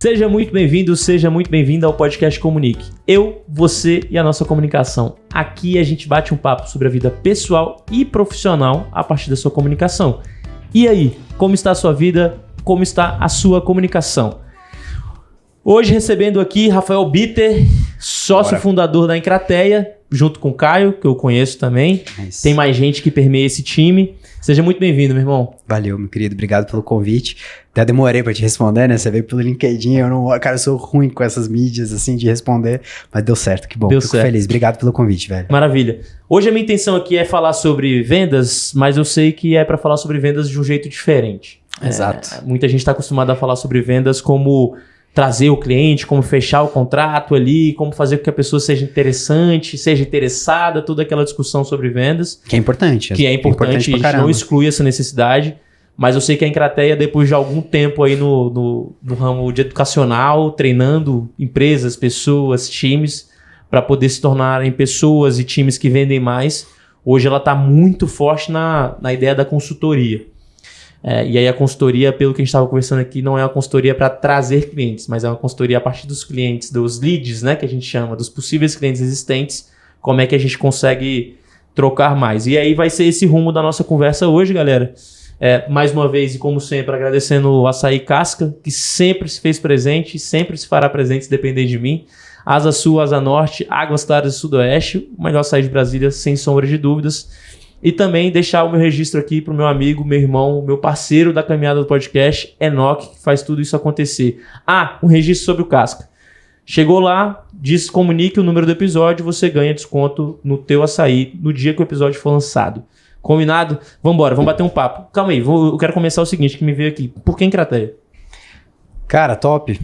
Seja muito bem-vindo, seja muito bem-vinda ao podcast Comunique. Eu, você e a nossa comunicação. Aqui a gente bate um papo sobre a vida pessoal e profissional a partir da sua comunicação. E aí, como está a sua vida? Como está a sua comunicação? Hoje recebendo aqui Rafael Bitter, sócio fundador da Encrateia, junto com o Caio, que eu conheço também. Tem mais gente que permeia esse time. Seja muito bem-vindo, meu irmão. Valeu, meu querido. Obrigado pelo convite. Até demorei pra te responder, né? Você veio pelo LinkedIn. Cara, eu sou ruim com essas mídias, assim, de responder. Mas deu certo, que bom. Fico feliz. Obrigado pelo convite, velho. Maravilha. Hoje a minha intenção aqui é falar sobre vendas, mas eu sei que é pra falar sobre vendas de um jeito diferente. Exato. Muita gente tá acostumada a falar sobre vendas como trazer o cliente, como fechar o contrato ali, como fazer com que a pessoa seja interessante, seja interessada, toda aquela discussão sobre vendas. Que é importante. Que é importante, a gente não exclui essa necessidade, mas eu sei que a Encrateia, depois de algum tempo aí no ramo de educacional, treinando empresas, pessoas, times, para poder se tornarem pessoas e times que vendem mais, hoje ela está muito forte na ideia da consultoria. E aí a consultoria, pelo que a gente estava conversando aqui, não é uma consultoria para trazer clientes, mas é uma consultoria a partir dos clientes, dos leads, né, que a gente chama, dos possíveis clientes existentes, como é que a gente consegue trocar mais. E aí vai ser esse rumo da nossa conversa hoje, galera. Mais uma vez, e como sempre, agradecendo o Açaí Casca, que sempre se fez presente, sempre se fará presente se depender de mim. Asa Sul, Asa Norte, Águas Claras do Sudoeste, o melhor açaí de Brasília, sem sombra de dúvidas. E também deixar o meu registro aqui para o meu amigo, meu irmão, meu parceiro da caminhada do podcast, Enoque, que faz tudo isso acontecer. Um registro sobre o Casca. Chegou lá, comunique o número do episódio, você ganha desconto no teu açaí no dia que o episódio for lançado. Combinado? Vambora, vamos bater um papo. Calma aí, eu quero começar o seguinte que me veio aqui. Por que Encrateia? Cara, top.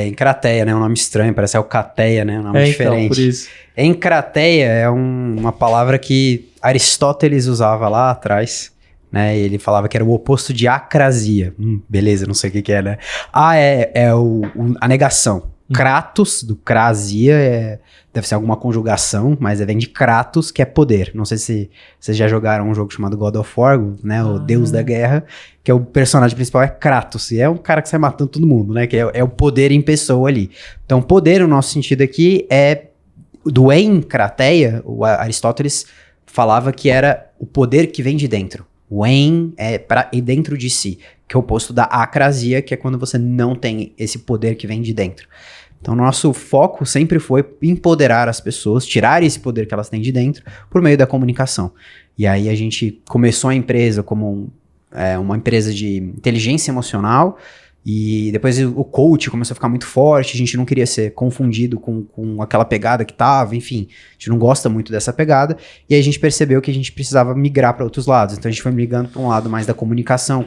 Encrateia, né? Um nome estranho, parece Alcateia, né? Um nome diferente. Então, por isso. Encrateia é uma palavra que Aristóteles usava lá atrás, né? Ele falava que era o oposto de acrasia. Beleza, não sei o que é, né? A negação. Kratos, do crasia, deve ser alguma conjugação, mas vem de Kratos, que é poder. Não sei se vocês já jogaram um jogo chamado God of War, né? O Deus da Guerra, que é o personagem principal é Kratos, e é um cara que sai matando todo mundo, né? Que é o poder em pessoa ali. Então, poder, no nosso sentido aqui, é do encrateia, o Aristóteles falava que era o poder que vem de dentro. O en é para ir dentro de si, que é o oposto da acrasia, que é quando você não tem esse poder que vem de dentro. Então, nosso foco sempre foi empoderar as pessoas, tirar esse poder que elas têm de dentro por meio da comunicação. E aí a gente começou a empresa como uma empresa de inteligência emocional, e depois o coach começou a ficar muito forte, a gente não queria ser confundido com aquela pegada que tava, enfim, a gente não gosta muito dessa pegada, e aí a gente percebeu que a gente precisava migrar para outros lados, então a gente foi migrando para um lado mais da comunicação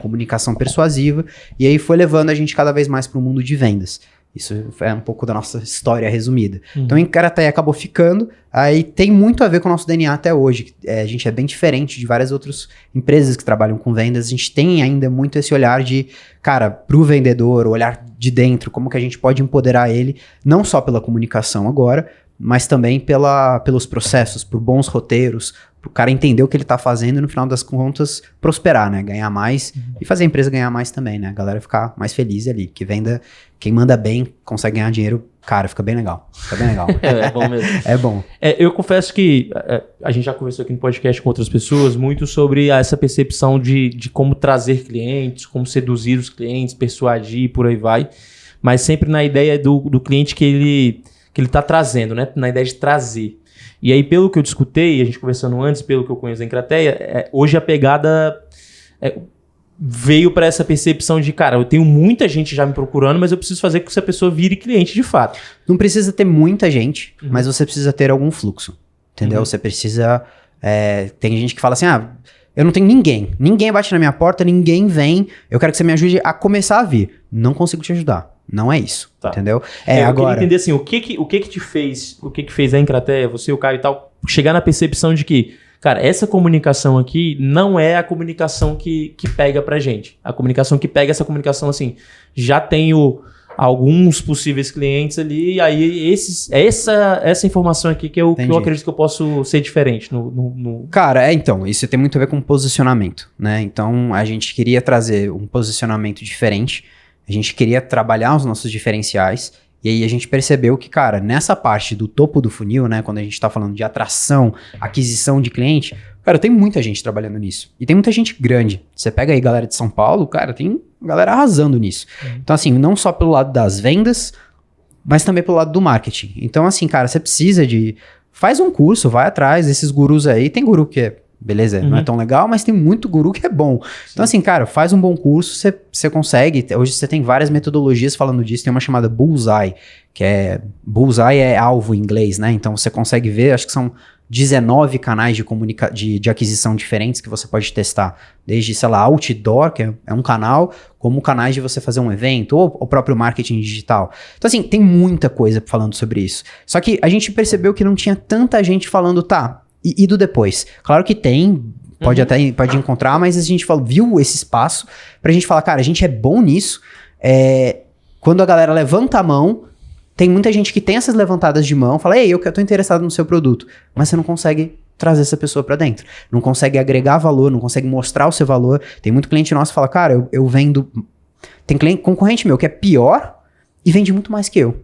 persuasiva, e aí foi levando a gente cada vez mais para o mundo de vendas. Isso é um pouco da nossa história resumida. Então, Encrateia acabou ficando, aí tem muito a ver com o nosso DNA até hoje. A gente é bem diferente de várias outras empresas que trabalham com vendas. A gente tem ainda muito esse olhar de, cara, pro vendedor, o olhar de dentro, como que a gente pode empoderar ele, não só pela comunicação agora, mas também pelos processos, por bons roteiros, pro cara entender o que ele tá fazendo e no final das contas prosperar, né? Ganhar mais e fazer a empresa ganhar mais também, né? A galera ficar mais feliz ali, que venda, quem manda bem, consegue ganhar dinheiro, cara, fica bem legal. Fica bem legal. É bom mesmo. É bom. Eu confesso que a gente já conversou aqui no podcast com outras pessoas muito sobre essa percepção de como trazer clientes, como seduzir os clientes, persuadir, por aí vai, mas sempre na ideia do cliente que ele tá trazendo, né? Na ideia de trazer. E aí, pelo que eu discutei, a gente conversando antes, pelo que eu conheço da Encrateia, hoje a pegada veio para essa percepção de, cara, eu tenho muita gente já me procurando, mas eu preciso fazer com que essa pessoa vire cliente de fato. Não precisa ter muita gente, mas você precisa ter algum fluxo, entendeu? Você precisa... tem gente que fala assim, eu não tenho ninguém bate na minha porta, ninguém vem, eu quero que você me ajude a começar a vir. Não consigo te ajudar. Não é isso, entendeu? Eu queria entender assim, o que te fez, o que fez a Encrateia, você, o Caio e tal, chegar na percepção de que, cara, essa comunicação aqui não é a comunicação que pega pra gente. A comunicação que pega, essa comunicação assim, já tenho alguns possíveis clientes ali, e aí essa informação aqui que eu acredito que eu posso ser diferente. Cara, então, isso tem muito a ver com posicionamento, né? Então, a gente queria trazer um posicionamento diferente, A gente queria trabalhar os nossos diferenciais. E aí a gente percebeu que, cara, nessa parte do topo do funil, né? Quando a gente tá falando de atração, aquisição de cliente, cara, tem muita gente trabalhando nisso. E tem muita gente grande. Você pega aí galera de São Paulo, cara, tem galera arrasando nisso. Então, assim, não só pelo lado das vendas, mas também pelo lado do marketing. Então, assim, cara, você precisa de... Faz um curso, vai atrás desses gurus aí. Tem guru que é, beleza, não é tão legal, mas tem muito guru que é bom. Sim. Então, assim, cara, faz um bom curso, você consegue. Hoje você tem várias metodologias falando disso. Tem uma chamada Bullseye, que é... Bullseye é alvo em inglês, né? Então, você consegue ver, acho que são 19 canais de aquisição diferentes que você pode testar. Desde, sei lá, outdoor, que é um canal, como canais de você fazer um evento, ou o próprio marketing digital. Então, assim, tem muita coisa falando sobre isso. Só que a gente percebeu que não tinha tanta gente falando, tá, e do depois? Claro que tem, pode encontrar, mas a gente viu esse espaço pra gente falar, cara, a gente é bom nisso. Quando a galera levanta a mão, tem muita gente que tem essas levantadas de mão, fala, ei, eu tô interessado no seu produto, mas você não consegue trazer essa pessoa pra dentro, não consegue agregar valor, não consegue mostrar o seu valor. Tem muito cliente nosso que fala, cara, eu vendo... Tem concorrente meu que é pior e vende muito mais que eu. O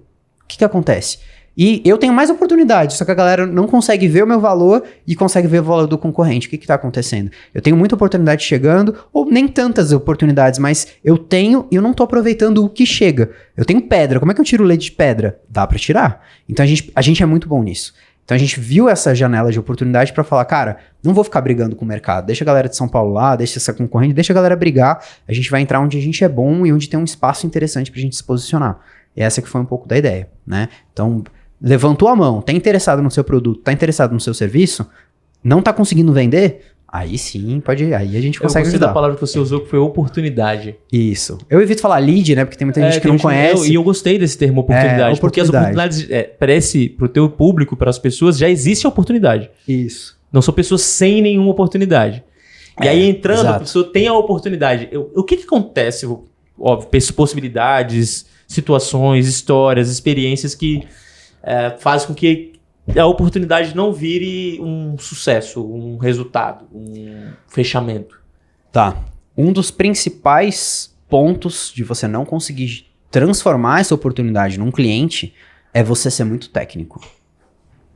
que acontece? E eu tenho mais oportunidade, só que a galera não consegue ver o meu valor e consegue ver o valor do concorrente. O que tá acontecendo? Eu tenho muita oportunidade chegando, ou nem tantas oportunidades, mas eu tenho e eu não tô aproveitando o que chega. Eu tenho pedra, como é que eu tiro leite de pedra? Dá pra tirar. Então a gente é muito bom nisso. Então a gente viu essa janela de oportunidade pra falar, cara, não vou ficar brigando com o mercado. Deixa a galera de São Paulo lá, deixa essa concorrente, deixa a galera brigar. A gente vai entrar onde a gente é bom e onde tem um espaço interessante pra gente se posicionar. E essa que foi um pouco da ideia, né? Então... Levantou a mão, tá interessado no seu produto, tá interessado no seu serviço, não tá conseguindo vender, aí sim, aí a gente consegue ajudar. Da palavra que você usou, que foi oportunidade. Isso. Eu evito falar lead, né, porque tem muita gente que não conhece. E eu gostei desse termo oportunidade, porque as oportunidades, parece, pro teu público, para as pessoas, já existe a oportunidade. Isso. Não são pessoas sem nenhuma oportunidade. E aí entrando, exato. A pessoa tem a oportunidade. O que acontece? Óbvio, possibilidades, situações, histórias, experiências que... faz com que a oportunidade não vire um sucesso, um resultado, um fechamento. Tá. Um dos principais pontos de você não conseguir transformar essa oportunidade num cliente é você ser muito técnico.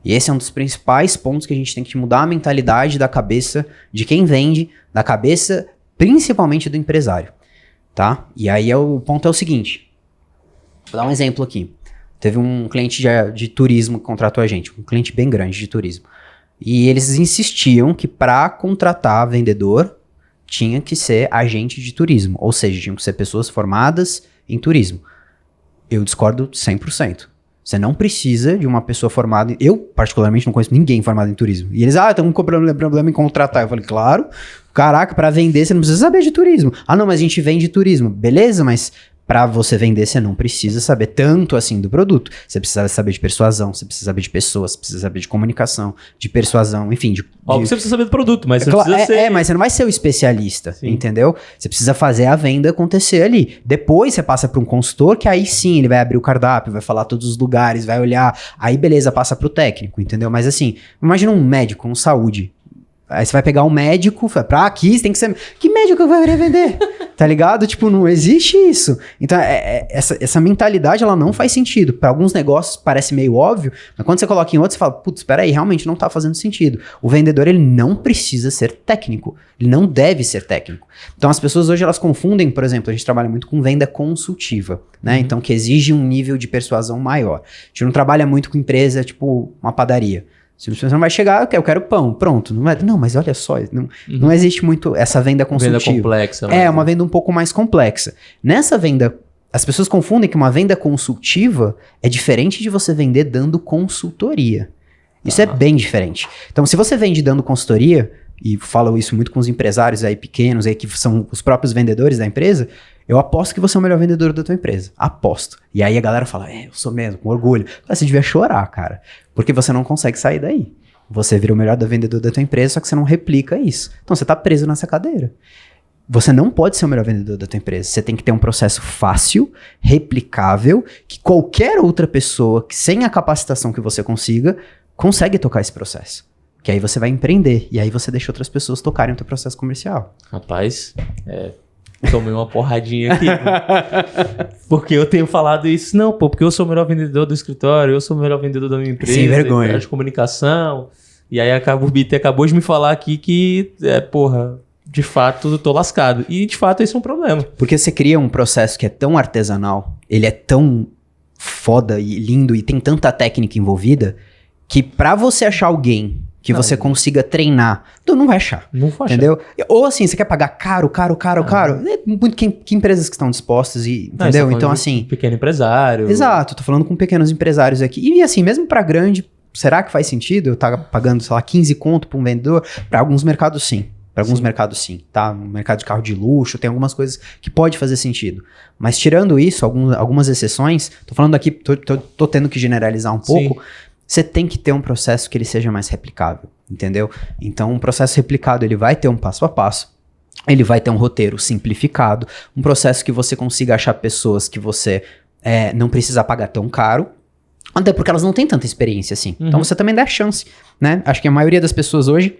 E esse é um dos principais pontos que a gente tem que mudar a mentalidade da cabeça de quem vende, da cabeça principalmente do empresário, tá? E aí o ponto é o seguinte, vou dar um exemplo aqui. Teve um cliente de turismo que contratou a gente, um cliente bem grande de turismo. E eles insistiam que para contratar vendedor, tinha que ser agente de turismo. Ou seja, tinham que ser pessoas formadas em turismo. Eu discordo 100%. Você não precisa de uma pessoa formada... Eu, particularmente, não conheço ninguém formado em turismo. E eles, estamos com problema em contratar. Eu falei, claro. Caraca, para vender você não precisa saber de turismo. Ah, não, mas a gente vende turismo. Beleza, mas... Para você vender, você não precisa saber tanto assim do produto. Você precisa saber de persuasão, você precisa saber de pessoas, você precisa saber de comunicação, de persuasão, enfim. Óbvio que você precisa saber do produto, mas você precisa ser... mas você não vai ser o especialista, sim. Entendeu? Você precisa fazer a venda acontecer ali. Depois você passa para um consultor, que aí sim, ele vai abrir o cardápio, vai falar todos os lugares, vai olhar. Aí beleza, passa para o técnico, entendeu? Mas assim, imagina um médico, um saúde. Aí você vai pegar um médico, pra aqui você tem que ser... Que médico vai querer vender? Tá ligado? Tipo, não existe isso. Então, essa mentalidade, ela não faz sentido. Para alguns negócios parece meio óbvio, mas quando você coloca em outros, você fala, putz, peraí, realmente não tá fazendo sentido. O vendedor, ele não precisa ser técnico. Ele não deve ser técnico. Então, as pessoas hoje, elas confundem, por exemplo, a gente trabalha muito com venda consultiva, né? Então, que exige um nível de persuasão maior. A gente não trabalha muito com empresa, tipo, uma padaria. Se você não vai chegar, eu quero pão, pronto. Não, mas olha só, não existe muito essa venda consultiva. Venda complexa. É, uma venda um pouco mais complexa. Nessa venda, as pessoas confundem que uma venda consultiva é diferente de você vender dando consultoria. Isso é bem diferente. Então, se você vende dando consultoria, e falo isso muito com os empresários aí pequenos, aí que são os próprios vendedores da empresa, eu aposto que você é o melhor vendedor da tua empresa. Aposto. E aí a galera fala, eu sou mesmo, com orgulho. Você devia chorar, cara. Porque você não consegue sair daí. Você vira o melhor vendedor da tua empresa, só que você não replica isso. Então você tá preso nessa cadeira. Você não pode ser o melhor vendedor da tua empresa. Você tem que ter um processo fácil, replicável, que qualquer outra pessoa, sem a capacitação que você consiga, consegue tocar esse processo. Que aí você vai empreender. E aí você deixa outras pessoas tocarem o teu processo comercial. Rapaz, tomei uma porradinha aqui. Porque eu tenho falado isso. Não, pô, porque eu sou o melhor vendedor do escritório, eu sou o melhor vendedor da minha empresa. Sem vergonha. De comunicação. E aí o BT acabou de me falar aqui que, de fato, eu tô lascado. E, de fato, esse é um problema. Porque você cria um processo que é tão artesanal, ele é tão foda e lindo e tem tanta técnica envolvida, que pra você achar alguém que você consiga treinar, tu não vai achar. Não vai achar. Entendeu? Ou assim, você quer pagar caro. É muito que empresas que estão dispostas, entendeu? Então, assim... Pequeno empresário. Exato, tô falando com pequenos empresários aqui. E assim, mesmo pra grande, será que faz sentido eu estar pagando, sei lá, 15 conto pra um vendedor? Pra alguns mercados, sim. Para alguns mercados, sim, tá? No mercado de carro de luxo, tem algumas coisas que pode fazer sentido. Mas tirando isso, algumas exceções, tô falando aqui, tô tendo que generalizar um pouco, você tem que ter um processo que ele seja mais replicável, entendeu? Então, um processo replicado, ele vai ter um passo a passo, ele vai ter um roteiro simplificado, um processo que você consiga achar pessoas que você não precisa pagar tão caro, até porque elas não têm tanta experiência assim. Então, você também dá a chance, né? Acho que a maioria das pessoas hoje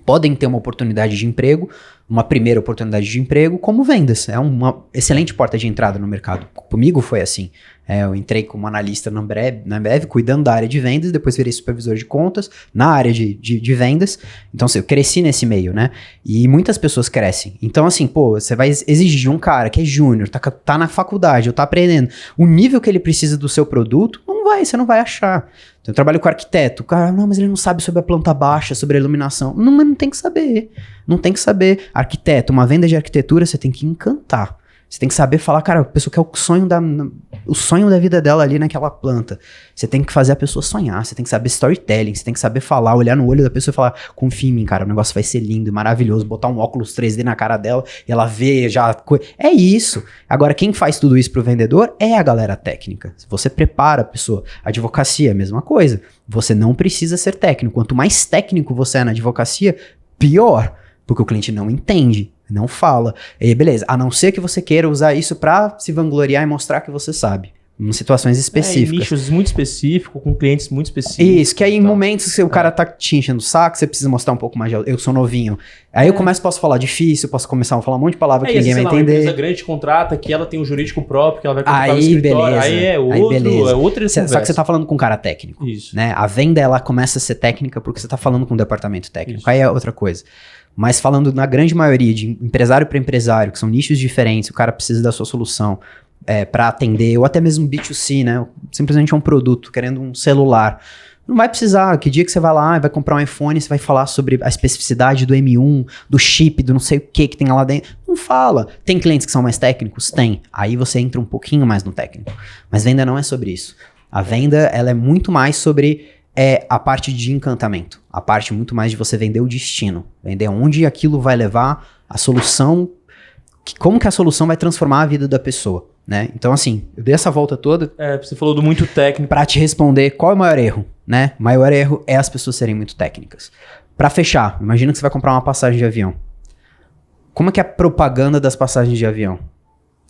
podem ter uma oportunidade de emprego, uma primeira oportunidade de emprego como vendas. É uma excelente porta de entrada no mercado. Comigo foi assim. Eu entrei como analista na Ambev, cuidando da área de vendas, depois virei supervisor de contas na área de vendas. Então, assim, eu cresci nesse meio, né? E muitas pessoas crescem. Então, assim, pô, você vai exigir de um cara que é júnior, tá na faculdade, ou tá aprendendo, o nível que ele precisa do seu produto, você não vai achar. Então, eu trabalho com arquiteto. O cara, não, mas ele não sabe sobre a planta baixa, sobre a iluminação. Não, mas não tem que saber. Não tem que saber. Arquiteto, uma venda de arquitetura, você tem que encantar. Você tem que saber falar, cara, a pessoa quer o sonho da vida dela ali naquela planta. Você tem que fazer a pessoa sonhar, você tem que saber storytelling, você tem que saber falar, olhar no olho da pessoa e falar, confia em mim, cara, o negócio vai ser lindo e maravilhoso, botar um óculos 3D na cara dela e ela vê já... É isso. Agora, quem faz tudo isso pro vendedor é a galera técnica. Você prepara a pessoa. Advocacia é a mesma coisa. Você não precisa ser técnico. Quanto mais técnico você é na advocacia, pior. Porque o cliente não entende, não fala. E aí, beleza, a não ser que você queira usar isso pra se vangloriar e mostrar que você sabe. Em situações específicas. Em nichos muito específicos, com clientes muito específicos. Isso, que aí em momentos que o cara tá te enchendo o saco, você precisa mostrar um pouco mais de... Eu sou novinho. Aí eu posso falar difícil, posso começar a falar um monte de palavra que ninguém vai entender. Uma empresa grande contrata, que ela tem um jurídico próprio, que ela vai contratar no escritório. Beleza. Aí é outra Só que você tá falando com um cara técnico. Isso. Né? A venda, ela começa a ser técnica porque você tá falando com um departamento técnico. Isso. Aí é outra coisa. Mas falando na grande maioria de empresário para empresário, que são nichos diferentes, o cara precisa da sua solução para atender, ou até mesmo B2C, né? Simplesmente é um produto, querendo um celular. Não vai precisar, que dia que você vai lá e vai comprar um iPhone, você vai falar sobre a especificidade do M1, do chip, do não sei o que tem lá dentro. Não fala. Tem clientes que são mais técnicos? Tem. Aí você entra um pouquinho mais no técnico. Mas venda não é sobre isso. A venda, ela é muito mais sobre... a parte de encantamento, a parte muito mais de você vender o destino, vender onde aquilo vai levar a solução, como que a solução vai transformar a vida da pessoa, né? Então assim, eu dei essa volta toda. Você falou do muito técnico. Pra te responder qual é o maior erro, né? O maior erro é as pessoas serem muito técnicas. Pra fechar, imagina que você vai comprar uma passagem de avião. Como é que é a propaganda das passagens de avião?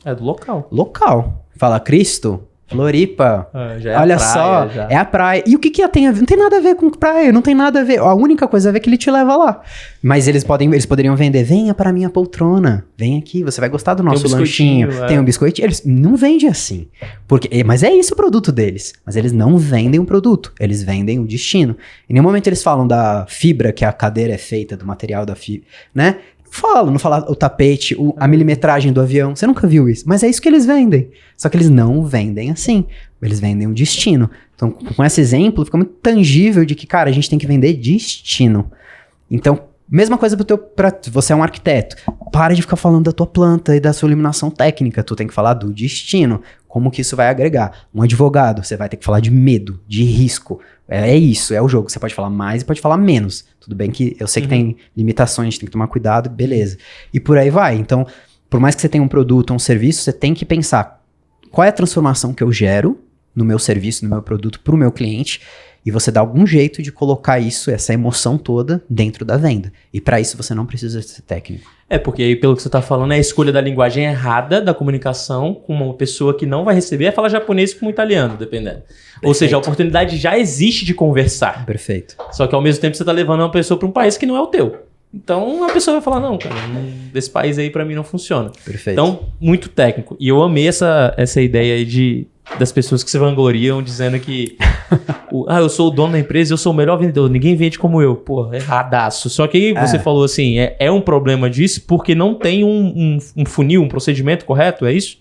É do local. Local. Fala, Cristo... Floripa, já é olha a praia, só, já. É a praia. E o que tem a ver? Não tem nada a ver com praia, não tem nada a ver. A única coisa a ver é que ele te leva lá. Mas eles poderiam vender, venha para minha poltrona, vem aqui, você vai gostar do nosso lanchinho. Tem um biscoitinho. Eles não vendem assim. Mas é isso o produto deles. Mas eles não vendem um produto, eles vendem o destino. Em nenhum momento eles falam da fibra, que a cadeira é feita, do material da fibra, né? Não fala o tapete, a milimetragem do avião. Você nunca viu isso. Mas é isso que eles vendem. Só que eles não vendem assim. Eles vendem um destino. Então, com esse exemplo, fica muito tangível de que, cara, a gente tem que vender destino. Então, mesma coisa pra você é um arquiteto. Para de ficar falando da tua planta e da sua iluminação técnica. Tu tem que falar do destino. Como que isso vai agregar? Um advogado, você vai ter que falar de medo, de risco. É isso, é o jogo. Você pode falar mais e pode falar menos. Tudo bem que eu sei que tem limitações, tem que tomar cuidado, beleza. E por aí vai. Então, por mais que você tenha um produto ou um serviço, você tem que pensar qual é a transformação que eu gero no meu serviço, no meu produto, para o meu cliente, e você dá algum jeito de colocar isso, essa emoção toda, dentro da venda. E para isso você não precisa ser técnico. Porque aí, pelo que você está falando, é a escolha da linguagem errada da comunicação com uma pessoa que não vai receber, é falar japonês com italiano, dependendo. Perfeito. Ou seja, a oportunidade já existe de conversar. Perfeito. Só que ao mesmo tempo você está levando uma pessoa para um país que não é o teu. Então a pessoa vai falar, não, cara, desse país aí pra mim não funciona. Perfeito. Então, muito técnico. E eu amei essa ideia aí das pessoas que se vangloriam dizendo que eu sou o dono da empresa, eu sou o melhor vendedor, ninguém vende como eu. Pô, erradaço. Só que você falou assim, é um problema disso porque não tem um funil, um procedimento correto, é isso?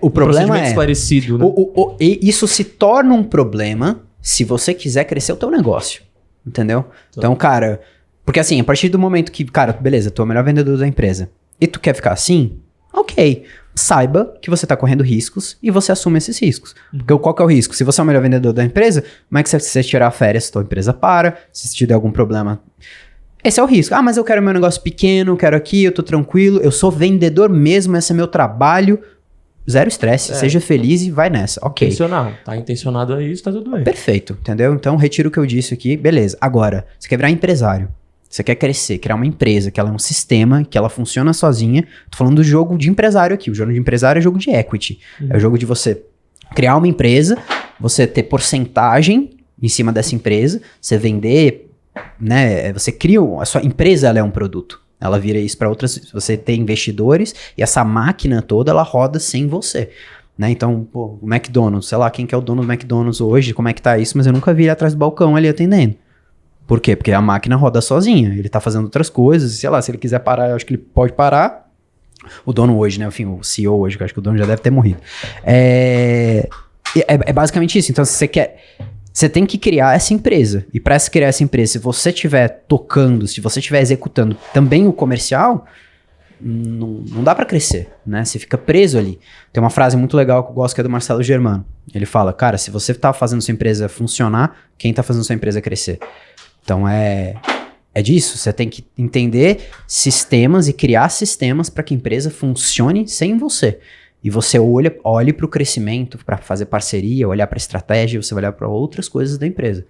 O problema procedimento esclarecido, né? Isso se torna um problema se você quiser crescer o teu negócio, entendeu? Então, cara... Porque assim, a partir do momento que, cara, beleza, tu é o melhor vendedor da empresa e tu quer ficar assim, ok. Saiba que você tá correndo riscos e você assume esses riscos. Porque qual que é o risco? Se você é o melhor vendedor da empresa, como é que você tirar férias, tua empresa para, se te der algum problema... Esse é o risco. Mas eu quero meu negócio pequeno, quero aqui, eu tô tranquilo, eu sou vendedor mesmo, esse é meu trabalho... Zero estresse, seja feliz e vai nessa, ok. Tá intencionado a isso, tá tudo bem. Perfeito, entendeu? Então, retiro o que eu disse aqui, beleza. Agora, você quer virar empresário, você quer crescer, criar uma empresa, que ela é um sistema, que ela funciona sozinha. Tô falando do jogo de empresário aqui, o jogo de empresário é jogo de equity. É o jogo de você criar uma empresa, você ter porcentagem em cima dessa empresa, você vender, né? Você cria, a sua empresa ela é um produto. Ela vira isso para outras, você tem investidores e essa máquina toda, ela roda sem você, né? Então, pô, o McDonald's, sei lá, quem que é o dono do McDonald's hoje, como é que tá isso, mas eu nunca vi ele atrás do balcão ali atendendo. Por quê? Porque a máquina roda sozinha, ele tá fazendo outras coisas, sei lá, se ele quiser parar, eu acho que ele pode parar. O dono hoje, né, enfim, o CEO hoje, que eu acho que o dono já deve ter morrido. É basicamente isso, então se você quer... Você tem que criar essa empresa. E para criar essa empresa, se você estiver tocando, se você estiver executando também o comercial, não dá para crescer, né? Você fica preso ali. Tem uma frase muito legal que eu gosto que é do Marcelo Germano. Ele fala, cara, se você tá fazendo sua empresa funcionar, quem tá fazendo sua empresa crescer? Então é disso. Você tem que entender sistemas e criar sistemas para que a empresa funcione sem você. E você olhe para o crescimento, para fazer parceria, olhar para a estratégia, você vai olhar para outras coisas da empresa.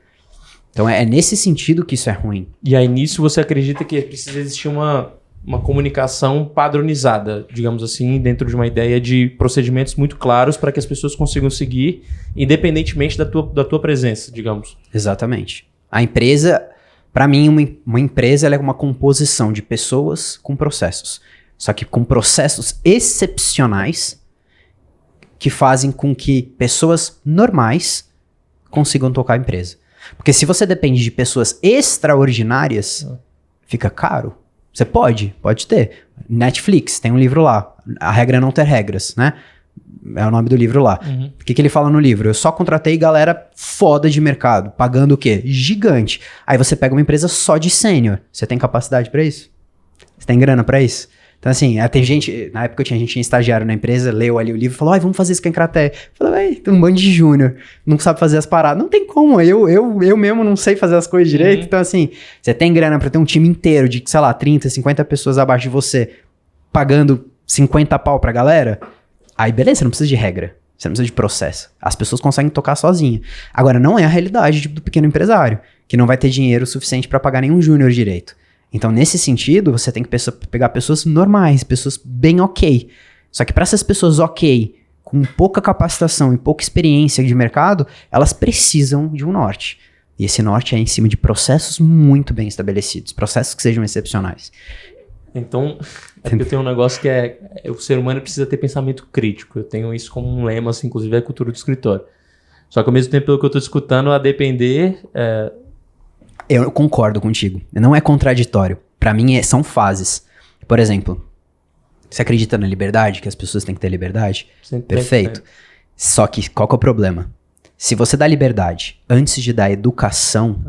Então é nesse sentido que isso é ruim. E aí nisso você acredita que precisa existir uma comunicação padronizada, digamos assim, dentro de uma ideia de procedimentos muito claros para que as pessoas consigam seguir, independentemente da tua presença, digamos. Exatamente. A empresa, para mim, uma empresa ela é uma composição de pessoas com processos. Só que com processos excepcionais que fazem com que pessoas normais consigam tocar a empresa. Porque se você depende de pessoas extraordinárias, fica caro. Você pode ter. Netflix, tem um livro lá. A regra é não ter regras, né? É o nome do livro lá. O que ele fala no livro? Eu só contratei galera foda de mercado, pagando o quê? Gigante. Aí você pega uma empresa só de sênior. Você tem capacidade pra isso? Você tem grana pra isso? Então, assim, tem gente... Na época a gente tinha estagiário na empresa, leu ali o livro e falou, vamos fazer isso com a Encrateia. Eu falei, tem um bando de júnior, não sabe fazer as paradas. Não tem como, eu mesmo não sei fazer as coisas direito. Então, assim, você tem grana pra ter um time inteiro de, sei lá, 30, 50 pessoas abaixo de você, pagando 50 pau pra galera, aí beleza, você não precisa de regra. Você não precisa de processo. As pessoas conseguem tocar sozinha. Agora, não é a realidade do pequeno empresário, que não vai ter dinheiro suficiente pra pagar nenhum júnior direito. Então, nesse sentido, você tem que pegar pessoas normais, pessoas bem ok. Só que para essas pessoas ok, com pouca capacitação e pouca experiência de mercado, elas precisam de um norte. E esse norte é em cima de processos muito bem estabelecidos, processos que sejam excepcionais. Então, porque eu tenho um negócio que o ser humano precisa ter pensamento crítico. Eu tenho isso como um lema, assim, inclusive é a cultura do escritório. Só que ao mesmo tempo, pelo que eu estou escutando, a depender... Eu concordo contigo. Não é contraditório. Pra mim, são fases. Por exemplo, você acredita na liberdade? Que as pessoas têm que ter liberdade? Perfeito. Só que, qual que é o problema? Se você dá liberdade antes de dar educação,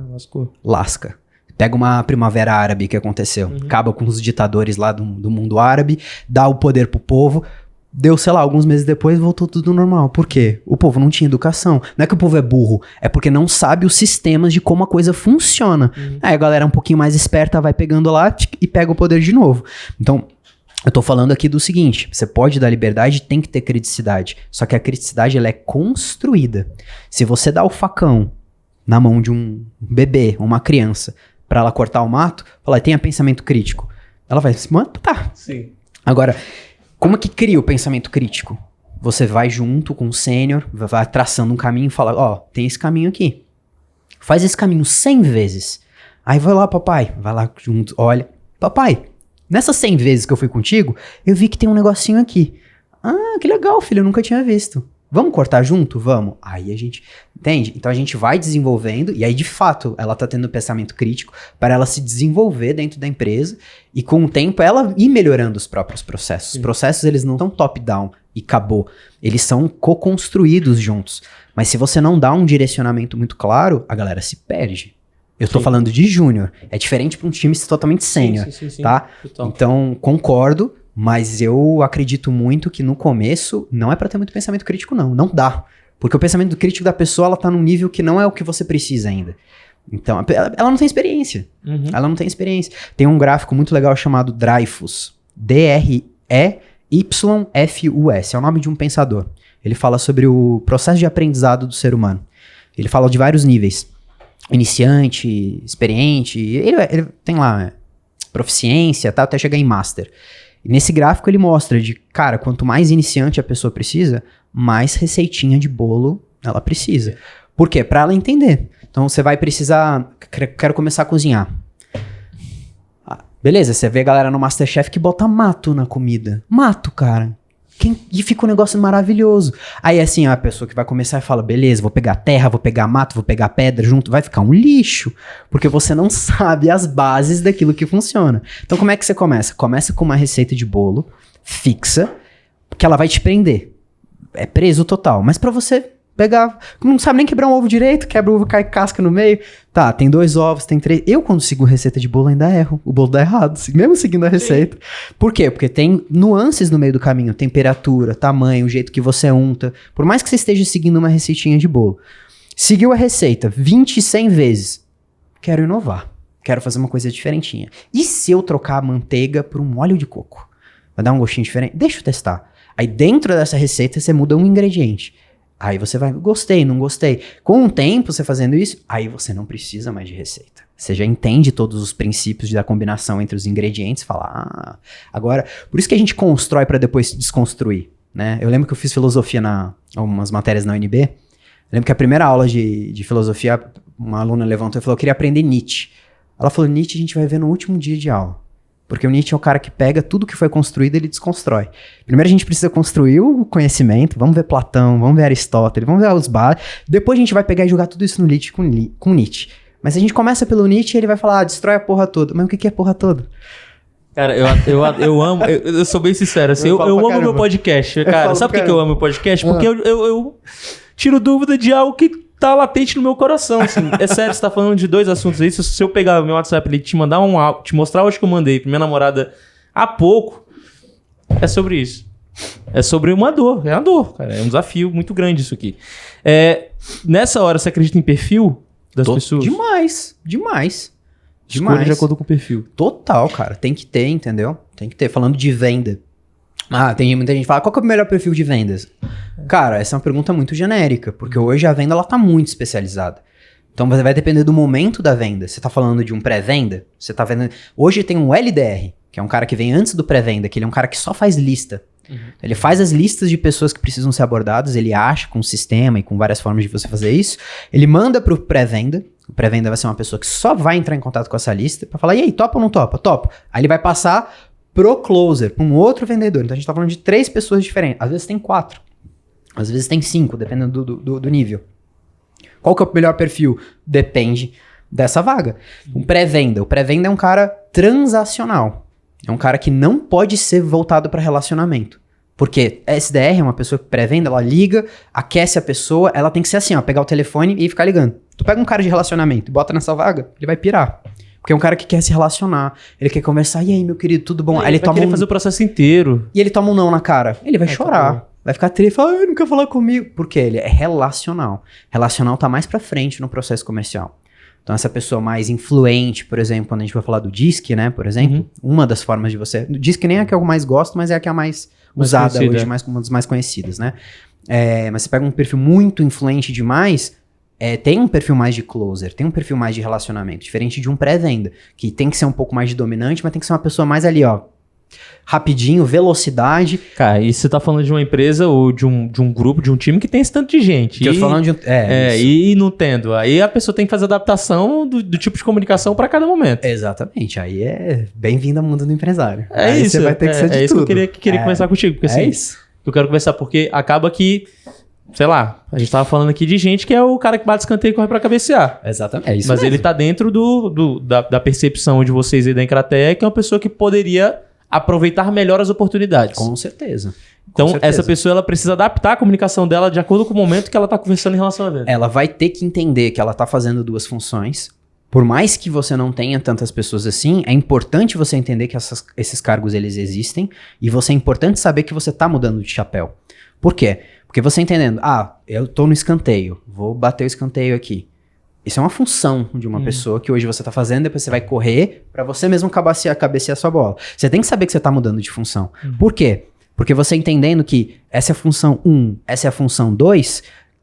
lasca. Pega uma primavera árabe que aconteceu. Acaba com os ditadores lá do mundo árabe, dá o poder pro povo... Deu, sei lá, alguns meses depois voltou tudo normal. Por quê? O povo não tinha educação. Não é que o povo é burro, é porque não sabe os sistemas de como a coisa funciona. Aí a galera um pouquinho mais esperta vai pegando lá e pega o poder de novo. Então, eu tô falando aqui do seguinte, você pode dar liberdade, tem que ter criticidade. Só que a criticidade, ela é construída. Se você dá o facão na mão de um bebê, uma criança, pra ela cortar o mato, falar, tenha pensamento crítico. Ela vai, mano, tá. Sim. Agora... Como é que cria o pensamento crítico? Você vai junto com o sênior, vai traçando um caminho e fala, tem esse caminho aqui. Faz esse caminho 100 vezes. Aí vai lá, papai, vai lá junto, olha. Papai, nessas 100 vezes que eu fui contigo, eu vi que tem um negocinho aqui. Ah, que legal, filho, eu nunca tinha visto. Vamos cortar junto? Vamos. Aí a gente, entende? Então a gente vai desenvolvendo, e aí de fato ela tá tendo pensamento crítico para ela se desenvolver dentro da empresa, e com o tempo ela ir melhorando os próprios processos. Sim. Os processos, eles não são top-down e acabou. Eles são co-construídos juntos. Mas se você não dá um direcionamento muito claro, a galera se perde. Eu tô falando de júnior. É diferente para um time totalmente sênior, tá? Total. Então, concordo. Mas eu acredito muito que no começo não é pra ter muito pensamento crítico, não. Não dá. Porque o pensamento crítico da pessoa, ela tá num nível que não é o que você precisa ainda. Então, ela não tem experiência. Uhum. Ela não tem experiência. Tem um gráfico muito legal chamado Dreyfus. D-R-E-Y-F-U-S. É o nome de um pensador. Ele fala sobre o processo de aprendizado do ser humano. Ele fala de vários níveis. Iniciante, experiente. Ele tem lá proficiência, tá, até chegar em master. E nesse gráfico ele mostra de, cara, quanto mais iniciante a pessoa precisa, mais receitinha de bolo ela precisa. Por quê? Pra ela entender. Então você vai precisar, quero começar a cozinhar. Beleza, você vê a galera no MasterChef que bota mato na comida. Mato, cara. E fica um negócio maravilhoso. Aí assim, a pessoa que vai começar e fala, beleza, vou pegar terra, vou pegar mato, vou pegar pedra junto, vai ficar um lixo, porque você não sabe as bases daquilo que funciona. Então como é que você começa? Começa com uma receita de bolo fixa, que ela vai te prender. É preso total, mas pra você pegar, não sabe nem quebrar um ovo direito, quebra o ovo, cai casca no meio. Tá, tem 2 ovos, tem 3. Eu, quando sigo receita de bolo, ainda erro. O bolo dá errado, mesmo seguindo a receita. Sim. Por quê? Porque tem nuances no meio do caminho. Temperatura, tamanho, o jeito que você unta. Por mais que você esteja seguindo uma receitinha de bolo. Seguiu a receita 20, 100 vezes. Quero inovar. Quero fazer uma coisa diferentinha. E se eu trocar a manteiga por um óleo de coco? Vai dar um gostinho diferente? Deixa eu testar. Aí dentro dessa receita você muda um ingrediente. Aí você vai, gostei, não gostei. Com o tempo você fazendo isso, aí você não precisa mais de receita. Você já entende todos os princípios da combinação entre os ingredientes e fala, agora... Por isso que a gente constrói para depois desconstruir, né? Eu lembro que eu fiz filosofia umas matérias na UNB. Eu lembro que a primeira aula de filosofia, uma aluna levantou e falou, eu queria aprender Nietzsche. Ela falou, Nietzsche a gente vai ver no último dia de aula. Porque o Nietzsche é o cara que pega tudo que foi construído e ele desconstrói. Primeiro a gente precisa construir o conhecimento, vamos ver Platão, vamos ver Aristóteles, vamos ver os bases. Depois a gente vai pegar e jogar tudo isso no Nietzsche com Nietzsche. Mas a gente começa pelo Nietzsche e ele vai falar, destrói a porra toda. Mas o que é porra toda? Cara, eu amo, eu sou bem sincero, assim, eu amo meu podcast. Cara, sabe por que eu amo meu podcast? Porque eu tiro dúvida de algo que tá latente no meu coração, assim. É sério, você tá falando de 2 assuntos aí. Se eu pegar o meu WhatsApp e te mandar te mostrar hoje que eu mandei pra minha namorada há pouco, é sobre isso. É sobre uma dor. É uma dor, cara. É um desafio muito grande isso aqui. Nessa hora, você acredita em perfil das pessoas? Demais. Escolha de acordo com o perfil. Total, cara. Tem que ter, entendeu? Tem que ter. Falando de venda. Tem muita gente que fala, qual que é o melhor perfil de vendas? Cara, essa é uma pergunta muito genérica, porque hoje a venda ela tá muito especializada. Então vai depender do momento da venda. Você tá falando de um pré-venda? Você tá vendo... Hoje tem um LDR, que é um cara que vem antes do pré-venda, que ele é um cara que só faz lista. Uhum. Ele faz as listas de pessoas que precisam ser abordadas, ele acha com um sistema e com várias formas de você fazer isso. Ele manda pro pré-venda. O pré-venda vai ser uma pessoa que só vai entrar em contato com essa lista pra falar, e aí, topa ou não topa? Topa. Aí ele vai passar pro closer, pra um outro vendedor. Então a gente tá falando de 3 pessoas diferentes. Às vezes tem 4. Às vezes tem 5, dependendo do nível. Qual que é o melhor perfil? Depende dessa vaga. Um pré-venda. O pré-venda é um cara transacional. É um cara que não pode ser voltado para relacionamento. Porque SDR é uma pessoa que pré-venda, ela liga, aquece a pessoa, ela tem que ser assim, ó, pegar o telefone e ficar ligando. Tu pega um cara de relacionamento e bota nessa vaga, ele vai pirar. Porque é um cara que quer se relacionar, ele quer conversar, e aí, meu querido, tudo bom? Aí ele toma fazer o processo inteiro. E ele toma um não na cara. Ele vai chorar, vai ficar triste, fala, não quer falar comigo. Porque ele é relacional. Relacional tá mais pra frente no processo comercial. Então essa pessoa mais influente, por exemplo, quando a gente vai falar do DISC, né, por exemplo, uma das formas de você... O DISC nem é a que eu mais gosto, mas é a que é a mais usada hoje, uma das mais conhecidas, né? Mas você pega um perfil muito influente demais... tem um perfil mais de closer, tem um perfil mais de relacionamento, diferente de um pré-venda, que tem que ser um pouco mais de dominante, mas tem que ser uma pessoa mais ali, ó, rapidinho, velocidade. Cara, e você tá falando de uma empresa ou de um grupo, de um time que tem esse tanto de gente. Que eu tô falando de e não tendo. Aí a pessoa tem que fazer adaptação do tipo de comunicação para cada momento. Exatamente. Aí é bem-vindo ao mundo do empresário. É aí isso. Você vai ter que ser de isso tudo. Que eu queria conversar contigo. Porque, assim, isso. Eu quero conversar porque acaba que, sei lá, a gente tava falando aqui de gente que é o cara que bate escanteio e corre pra cabecear. Exatamente. É isso Mas mesmo. ele tá dentro da percepção de vocês aí da Encrateia, que é uma pessoa que poderia aproveitar melhor as oportunidades. Com certeza. Então, essa pessoa ela precisa adaptar a comunicação dela de acordo com o momento que ela tá conversando em relação a venda. Ela vai ter que entender que ela tá fazendo duas funções. Por mais que você não tenha tantas pessoas assim, é importante você entender que esses cargos eles existem e é importante saber que você tá mudando de chapéu. Por quê? Porque você entendendo, eu tô no escanteio, vou bater o escanteio aqui. Isso é uma função de uma pessoa que hoje você tá fazendo, depois você vai correr pra você mesmo cabecear a sua bola. Você tem que saber que você tá mudando de função. Por quê? Porque você entendendo que essa é a função 1, essa é a função 2,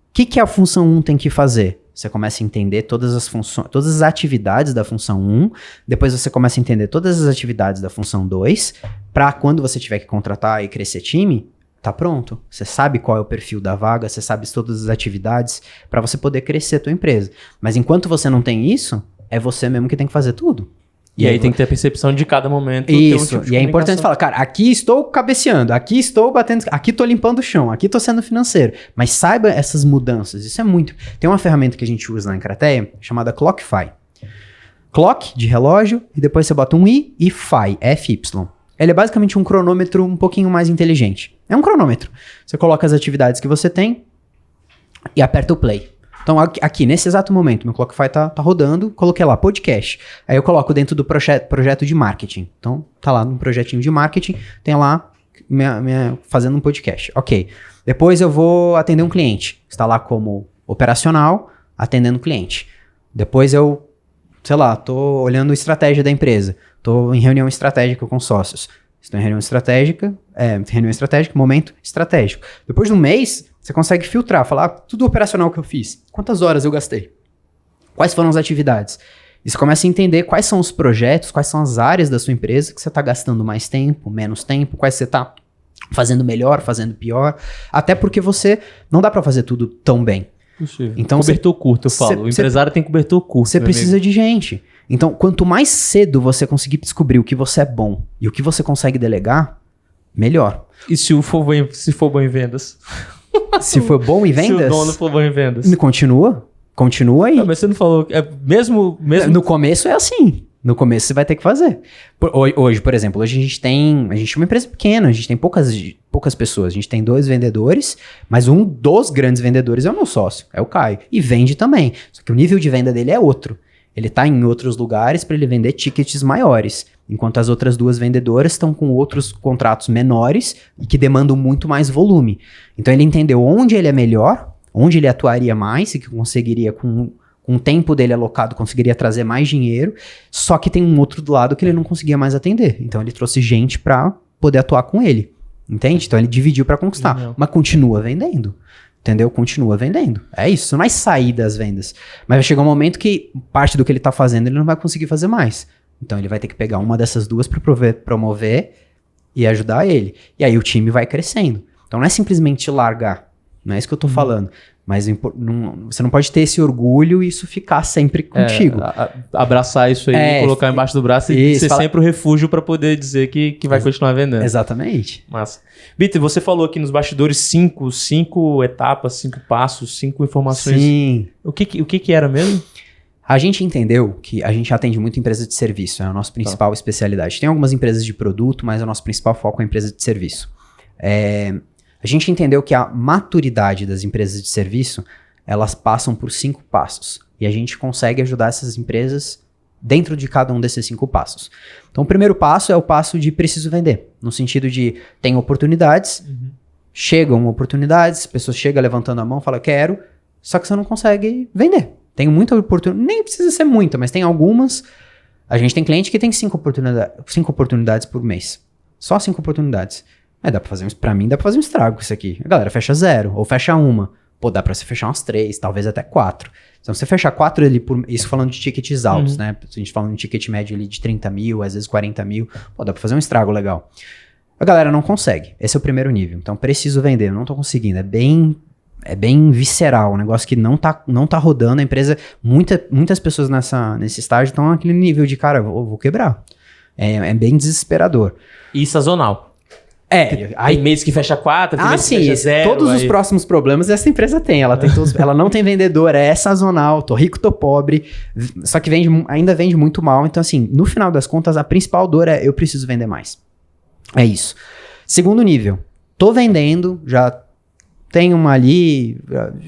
o que a função 1 tem que fazer? Você começa a entender todas as funções, todas as atividades da função 1, depois você começa a entender todas as atividades da função 2, pra quando você tiver que contratar e crescer time, tá pronto. Você sabe qual é o perfil da vaga, você sabe todas as atividades pra você poder crescer a tua empresa. Mas enquanto você não tem isso, é você mesmo que tem que fazer tudo. E aí tem que ter a percepção de cada momento. Isso, e é importante falar, cara, aqui estou cabeceando, aqui estou batendo, aqui estou limpando o chão, aqui estou sendo financeiro. Mas saiba essas mudanças, isso é muito... Tem uma ferramenta que a gente usa na Encrateia, chamada Clockify. Clock, de relógio, e depois você bota um I e Fi, F-Y. Ele é basicamente um cronômetro um pouquinho mais inteligente. É um cronômetro. Você coloca as atividades que você tem e aperta o play. Então, aqui, nesse exato momento, meu Clockify tá rodando, coloquei lá, podcast. Aí eu coloco dentro do projeto de marketing. Então, tá lá no projetinho de marketing, tem lá fazendo um podcast. Ok. Depois eu vou atender um cliente. Está lá como operacional, atendendo o cliente. Depois eu, tô olhando a estratégia da empresa. Tô em reunião estratégica com sócios. Estou em reunião estratégica, momento estratégico. Depois de um mês, você consegue filtrar, falar tudo operacional que eu fiz. Quantas horas eu gastei? Quais foram as atividades? E você começa a entender quais são os projetos, quais são as áreas da sua empresa que você está gastando mais tempo, menos tempo, quais você está fazendo melhor, fazendo pior. Até porque você não dá para fazer tudo tão bem. Possível. Então, cobertor curto, eu falo. O empresário tem cobertor curto. Você precisa de gente. Então, quanto mais cedo você conseguir descobrir o que você é bom e o que você consegue delegar, melhor. E se for bom em vendas? Se for bom em vendas... Se o dono for bom em vendas. Continua aí. Não, mas você não falou... Mesmo... No começo é assim. No começo você vai ter que fazer. Hoje, por exemplo, a gente é uma empresa pequena, a gente tem poucas pessoas. A gente tem 2 vendedores, mas um dos grandes vendedores é o meu sócio, é o Caio. E vende também. Só que o nível de venda dele é outro. Ele está em outros lugares para ele vender tickets maiores, enquanto as outras 2 vendedoras estão com outros contratos menores e que demandam muito mais volume. Então ele entendeu onde ele é melhor, onde ele atuaria mais e que conseguiria, com o tempo dele alocado, conseguiria trazer mais dinheiro, só que tem um outro do lado que ele não conseguia mais atender. Então ele trouxe gente para poder atuar com ele, entende? Então ele dividiu para conquistar, mas continua vendendo. Entendeu? Continua vendendo. É isso. Você não vai sair das vendas. Mas vai chegar um momento que parte do que ele tá fazendo ele não vai conseguir fazer mais. Então ele vai ter que pegar uma dessas 2 para promover e ajudar ele. E aí o time vai crescendo. Então não é simplesmente largar. Não é isso que eu tô falando. Mas você não pode ter esse orgulho e isso ficar sempre contigo. Abraçar isso aí, colocar embaixo do braço e ser sempre o refúgio para poder dizer que vai continuar vendendo. Exatamente. Massa. Vitor, você falou aqui nos bastidores 5 etapas, 5 passos, 5 informações. Sim. O que era mesmo? A gente entendeu que a gente atende muito empresa de serviço. É a nossa principal especialidade. Tem algumas empresas de produto, mas o nosso principal foco é a empresa de serviço. A gente entendeu que a maturidade das empresas de serviço, elas passam por 5 passos. E a gente consegue ajudar essas empresas dentro de cada um desses 5 passos. Então, o primeiro passo é o passo de preciso vender. No sentido de, tem oportunidades, chegam oportunidades, a pessoa chega levantando a mão, fala, quero, só que você não consegue vender. Tem muita oportunidade, nem precisa ser muita, mas tem algumas. A gente tem cliente que tem 5 oportunidades por mês. Só 5 oportunidades. Pra mim dá pra fazer um estrago com isso aqui. A galera fecha 0 ou fecha 1. Pô, dá pra você fechar umas 3, talvez até 4. Então, você fechar 4 ali, isso falando de tickets altos, né? A gente falando de ticket médio ali de 30 mil, às vezes 40 mil. Pô, dá pra fazer um estrago legal. A galera não consegue. Esse é o primeiro nível. Então, preciso vender, eu não tô conseguindo. É bem visceral, um negócio que não tá rodando. A empresa, muitas pessoas nesse estágio estão naquele nível de, cara, vou quebrar. É bem desesperador. E sazonal. Aí mês que fecha 4, tem mês que fecha 0. Todos os próximos problemas essa empresa tem. Ela não tem vendedor, é sazonal, tô rico, tô pobre. Só que ainda vende muito mal. Então, assim, no final das contas, a principal dor é eu preciso vender mais. É isso. Segundo nível, tô vendendo, já tenho uma ali.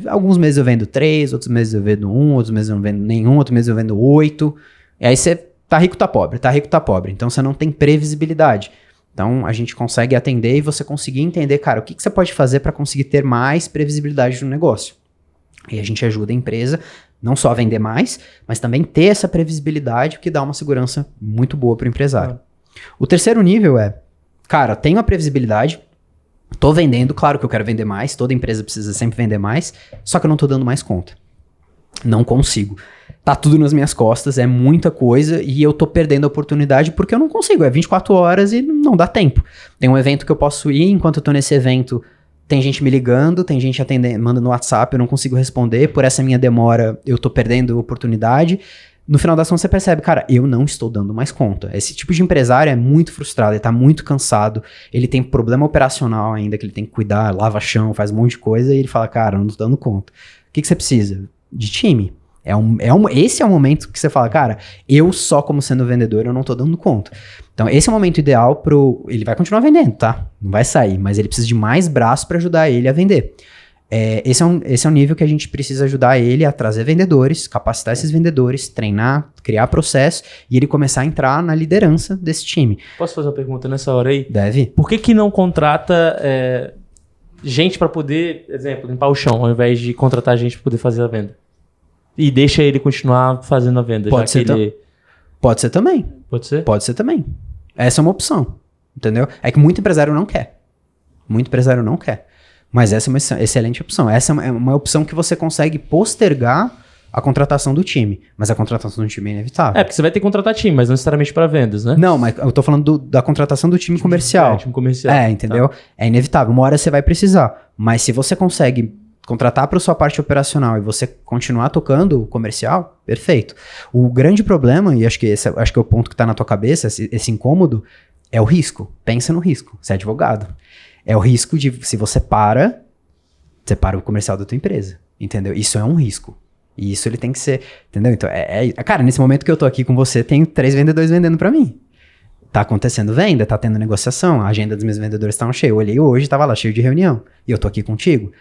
Alguns meses eu vendo 3, outros meses eu vendo 1, outros meses eu não vendo nenhum, outros meses eu vendo 8. E aí você tá rico, tá pobre, tá rico, tá pobre. Então você não tem previsibilidade. Então, a gente consegue atender e você conseguir entender, cara, o que você pode fazer para conseguir ter mais previsibilidade no negócio. E a gente ajuda a empresa não só a vender mais, mas também ter essa previsibilidade, que dá uma segurança muito boa para o empresário. O terceiro nível é, cara, tenho a previsibilidade, tô vendendo, claro que eu quero vender mais, toda empresa precisa sempre vender mais, só que eu não tô dando mais conta. Não consigo. Tá tudo nas minhas costas, é muita coisa e eu tô perdendo a oportunidade porque eu não consigo. É 24 horas e não dá tempo. Tem um evento que eu posso ir, enquanto eu tô nesse evento, tem gente me ligando, tem gente atendendo, mandando no WhatsApp, eu não consigo responder. Por essa minha demora, eu tô perdendo a oportunidade. No final das contas, você percebe, cara, eu não estou dando mais conta. Esse tipo de empresário é muito frustrado, ele tá muito cansado, ele tem problema operacional ainda, que ele tem que cuidar, lava chão, faz um monte de coisa, e ele fala, cara, eu não tô dando conta. O que você precisa? De time. Esse é o momento que você fala, cara, eu só como sendo vendedor, eu não tô dando conta. Então, esse é o momento ideal ele vai continuar vendendo, tá? Não vai sair, mas ele precisa de mais braço para ajudar ele a vender. Esse é um nível que a gente precisa ajudar ele a trazer vendedores, capacitar esses vendedores, treinar, criar processo e ele começar a entrar na liderança desse time. Posso fazer uma pergunta nessa hora aí? Deve. Por que não contrata gente para poder, exemplo, limpar o chão, ao invés de contratar gente para poder fazer a venda? E deixa ele continuar fazendo a venda. Pode ser também. Pode ser? Pode ser também. Essa é uma opção, entendeu? É que muito empresário não quer. Mas essa é uma excelente opção. Essa é uma opção que você consegue postergar a contratação do time. Mas a contratação do time é inevitável. Porque você vai ter que contratar time, mas não necessariamente para vendas, né? Não, mas eu tô falando da contratação do time comercial. Time comercial. Entendeu? Tá. É inevitável. Uma hora você vai precisar. Mas se você consegue contratar para a sua parte operacional e você continuar tocando o comercial, perfeito. O grande problema, e acho que esse é o ponto que está na tua cabeça, esse incômodo, é o risco. Pensa no risco. Você é advogado. É o risco de, se você para o comercial da tua empresa. Entendeu? Isso é um risco. E isso ele tem que ser, entendeu? Então, cara, nesse momento que eu tô aqui com você, tem 3 vendedores vendendo para mim. Tá acontecendo venda, tá tendo negociação, a agenda dos meus vendedores tá cheia. Eu olhei hoje, tava lá cheio de reunião. E eu tô aqui contigo.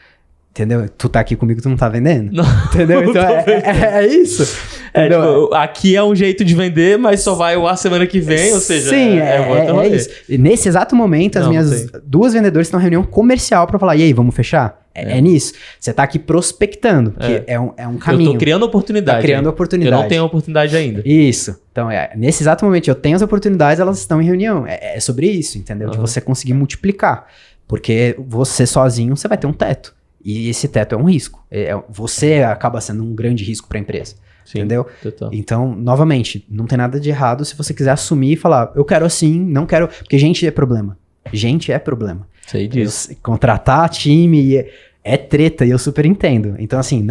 Entendeu? Tu tá aqui comigo, tu não tá vendendo? Não, entendeu? Então é isso. Tipo, aqui é um jeito de vender, mas só vai a semana que vem, ou seja... Sim, é isso. E nesse exato momento, as minhas 2 vendedoras estão em reunião comercial pra falar, e aí, vamos fechar? É nisso. Você tá aqui prospectando, que é um caminho. Eu tô criando oportunidade. Tá criando oportunidade. Eu não tenho oportunidade ainda. Isso. Então, nesse exato momento, eu tenho as oportunidades, elas estão em reunião. É sobre isso, entendeu? De você conseguir multiplicar. Porque você sozinho, você vai ter um teto. E esse teto é um risco. Você acaba sendo um grande risco para a empresa. Sim, entendeu? Total. Então, novamente, não tem nada de errado se você quiser assumir e falar, eu quero assim, não quero... Porque gente é problema. Gente é problema. Sei disso. Contratar time é treta e eu super entendo. Então, assim,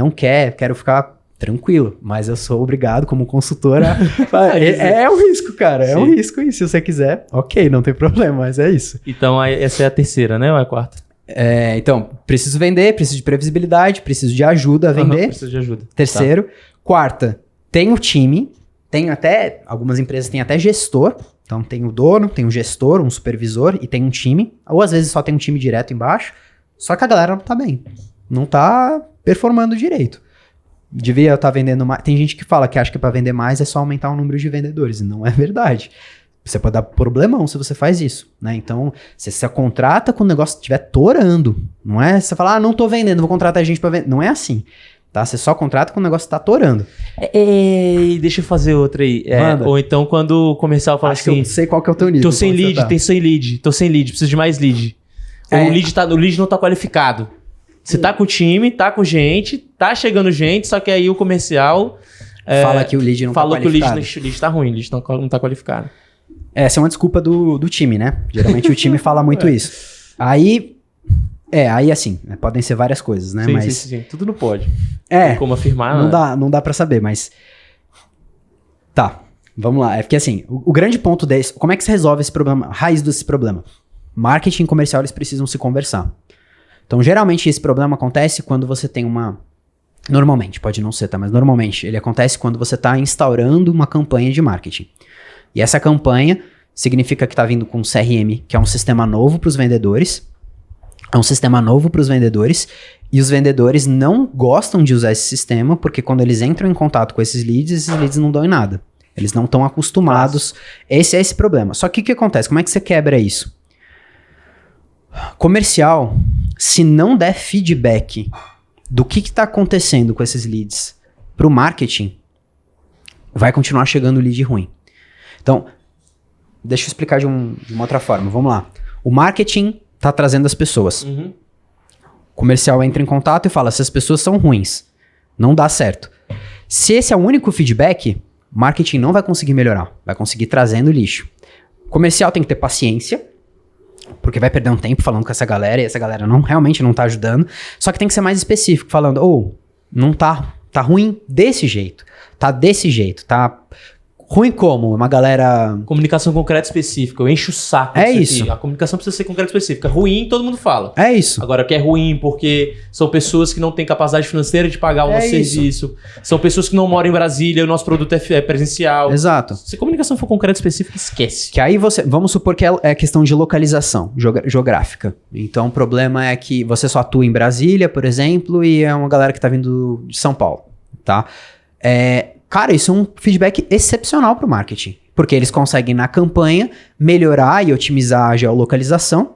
quero ficar tranquilo, mas eu sou obrigado como consultor a... é um risco, cara. Sim. É um risco e se você quiser, ok, não tem problema, mas é isso. Então, essa é a terceira, né? Ou é a quarta? Então, preciso vender, preciso de previsibilidade, preciso de ajuda a vender. Preciso de ajuda. Terceiro. Tá. Quarta, tenho time. Algumas empresas têm até gestor. Então, tem o dono, tem um gestor, um supervisor e tem um time. Ou às vezes só tem um time direto embaixo. Só que a galera não tá bem. Não tá performando direito. Devia estar vendendo mais. Tem gente que fala que acha que para vender mais é só aumentar o número de vendedores. E não é verdade. Você pode dar problemão se você faz isso, né? Então, você contrata quando o negócio estiver torando. Não é você falar, não tô vendendo, vou contratar gente pra vender. Não é assim, tá? Você só contrata quando o negócio tá torando. Deixa eu fazer outra aí. Ou então quando o comercial fala assim... eu sei qual que é o teu nível. Tô sem lead, preciso de mais lead. O lead não tá qualificado. Você tá com o time, tá com gente, tá chegando gente, só que aí o comercial... fala que o lead não tá qualificado. Falou que o lead tá ruim, o lead não tá qualificado. Essa é uma desculpa do time, né? Geralmente o time fala muito isso. Aí assim, podem ser várias coisas, né? Sim, sim. Tudo não pode. É. Tem como afirmar. Não dá pra saber, mas... Tá, vamos lá. É porque assim, o grande ponto desse... Como é que se resolve esse problema? A raiz desse problema. Marketing e comercial, eles precisam se conversar. Então, geralmente, esse problema acontece quando você tem uma... Normalmente, pode não ser, tá? Mas normalmente, ele acontece quando você está instaurando uma campanha de marketing. E essa campanha significa que está vindo com um CRM, que é um sistema novo para os vendedores. É um sistema novo para os vendedores. E os vendedores não gostam de usar esse sistema, porque quando eles entram em contato com esses leads não dão em nada. Eles não estão acostumados. Esse é esse problema. Só que o que acontece? Como é que você quebra isso? Comercial, se não der feedback do que está acontecendo com esses leads para o marketing, vai continuar chegando lead ruim. Então, deixa eu explicar de uma outra forma. Vamos lá. O marketing está trazendo as pessoas. O comercial entra em contato e fala, se as pessoas são ruins, não dá certo. Se esse é o único feedback, o marketing não vai conseguir melhorar. Vai conseguir trazendo lixo. O comercial tem que ter paciência, porque vai perder um tempo falando com essa galera, e essa galera realmente não tá ajudando. Só que tem que ser mais específico, falando, não tá ruim desse jeito. Tá desse jeito, tá ruim como? Uma galera... Comunicação concreta específica, eu encho o saco. É isso. A comunicação precisa ser concreta específica. Ruim, todo mundo fala. É isso. Agora, que é ruim porque são pessoas que não têm capacidade financeira de pagar o nosso serviço. São pessoas que não moram em Brasília, o nosso produto é presencial. Exato. Se a comunicação for concreta específica, esquece. Que aí vamos supor que é questão de localização geográfica. Então, o problema é que você só atua em Brasília, por exemplo, e é uma galera que tá vindo de São Paulo, tá? Cara, isso é um feedback excepcional para o marketing, porque eles conseguem na campanha melhorar e otimizar a geolocalização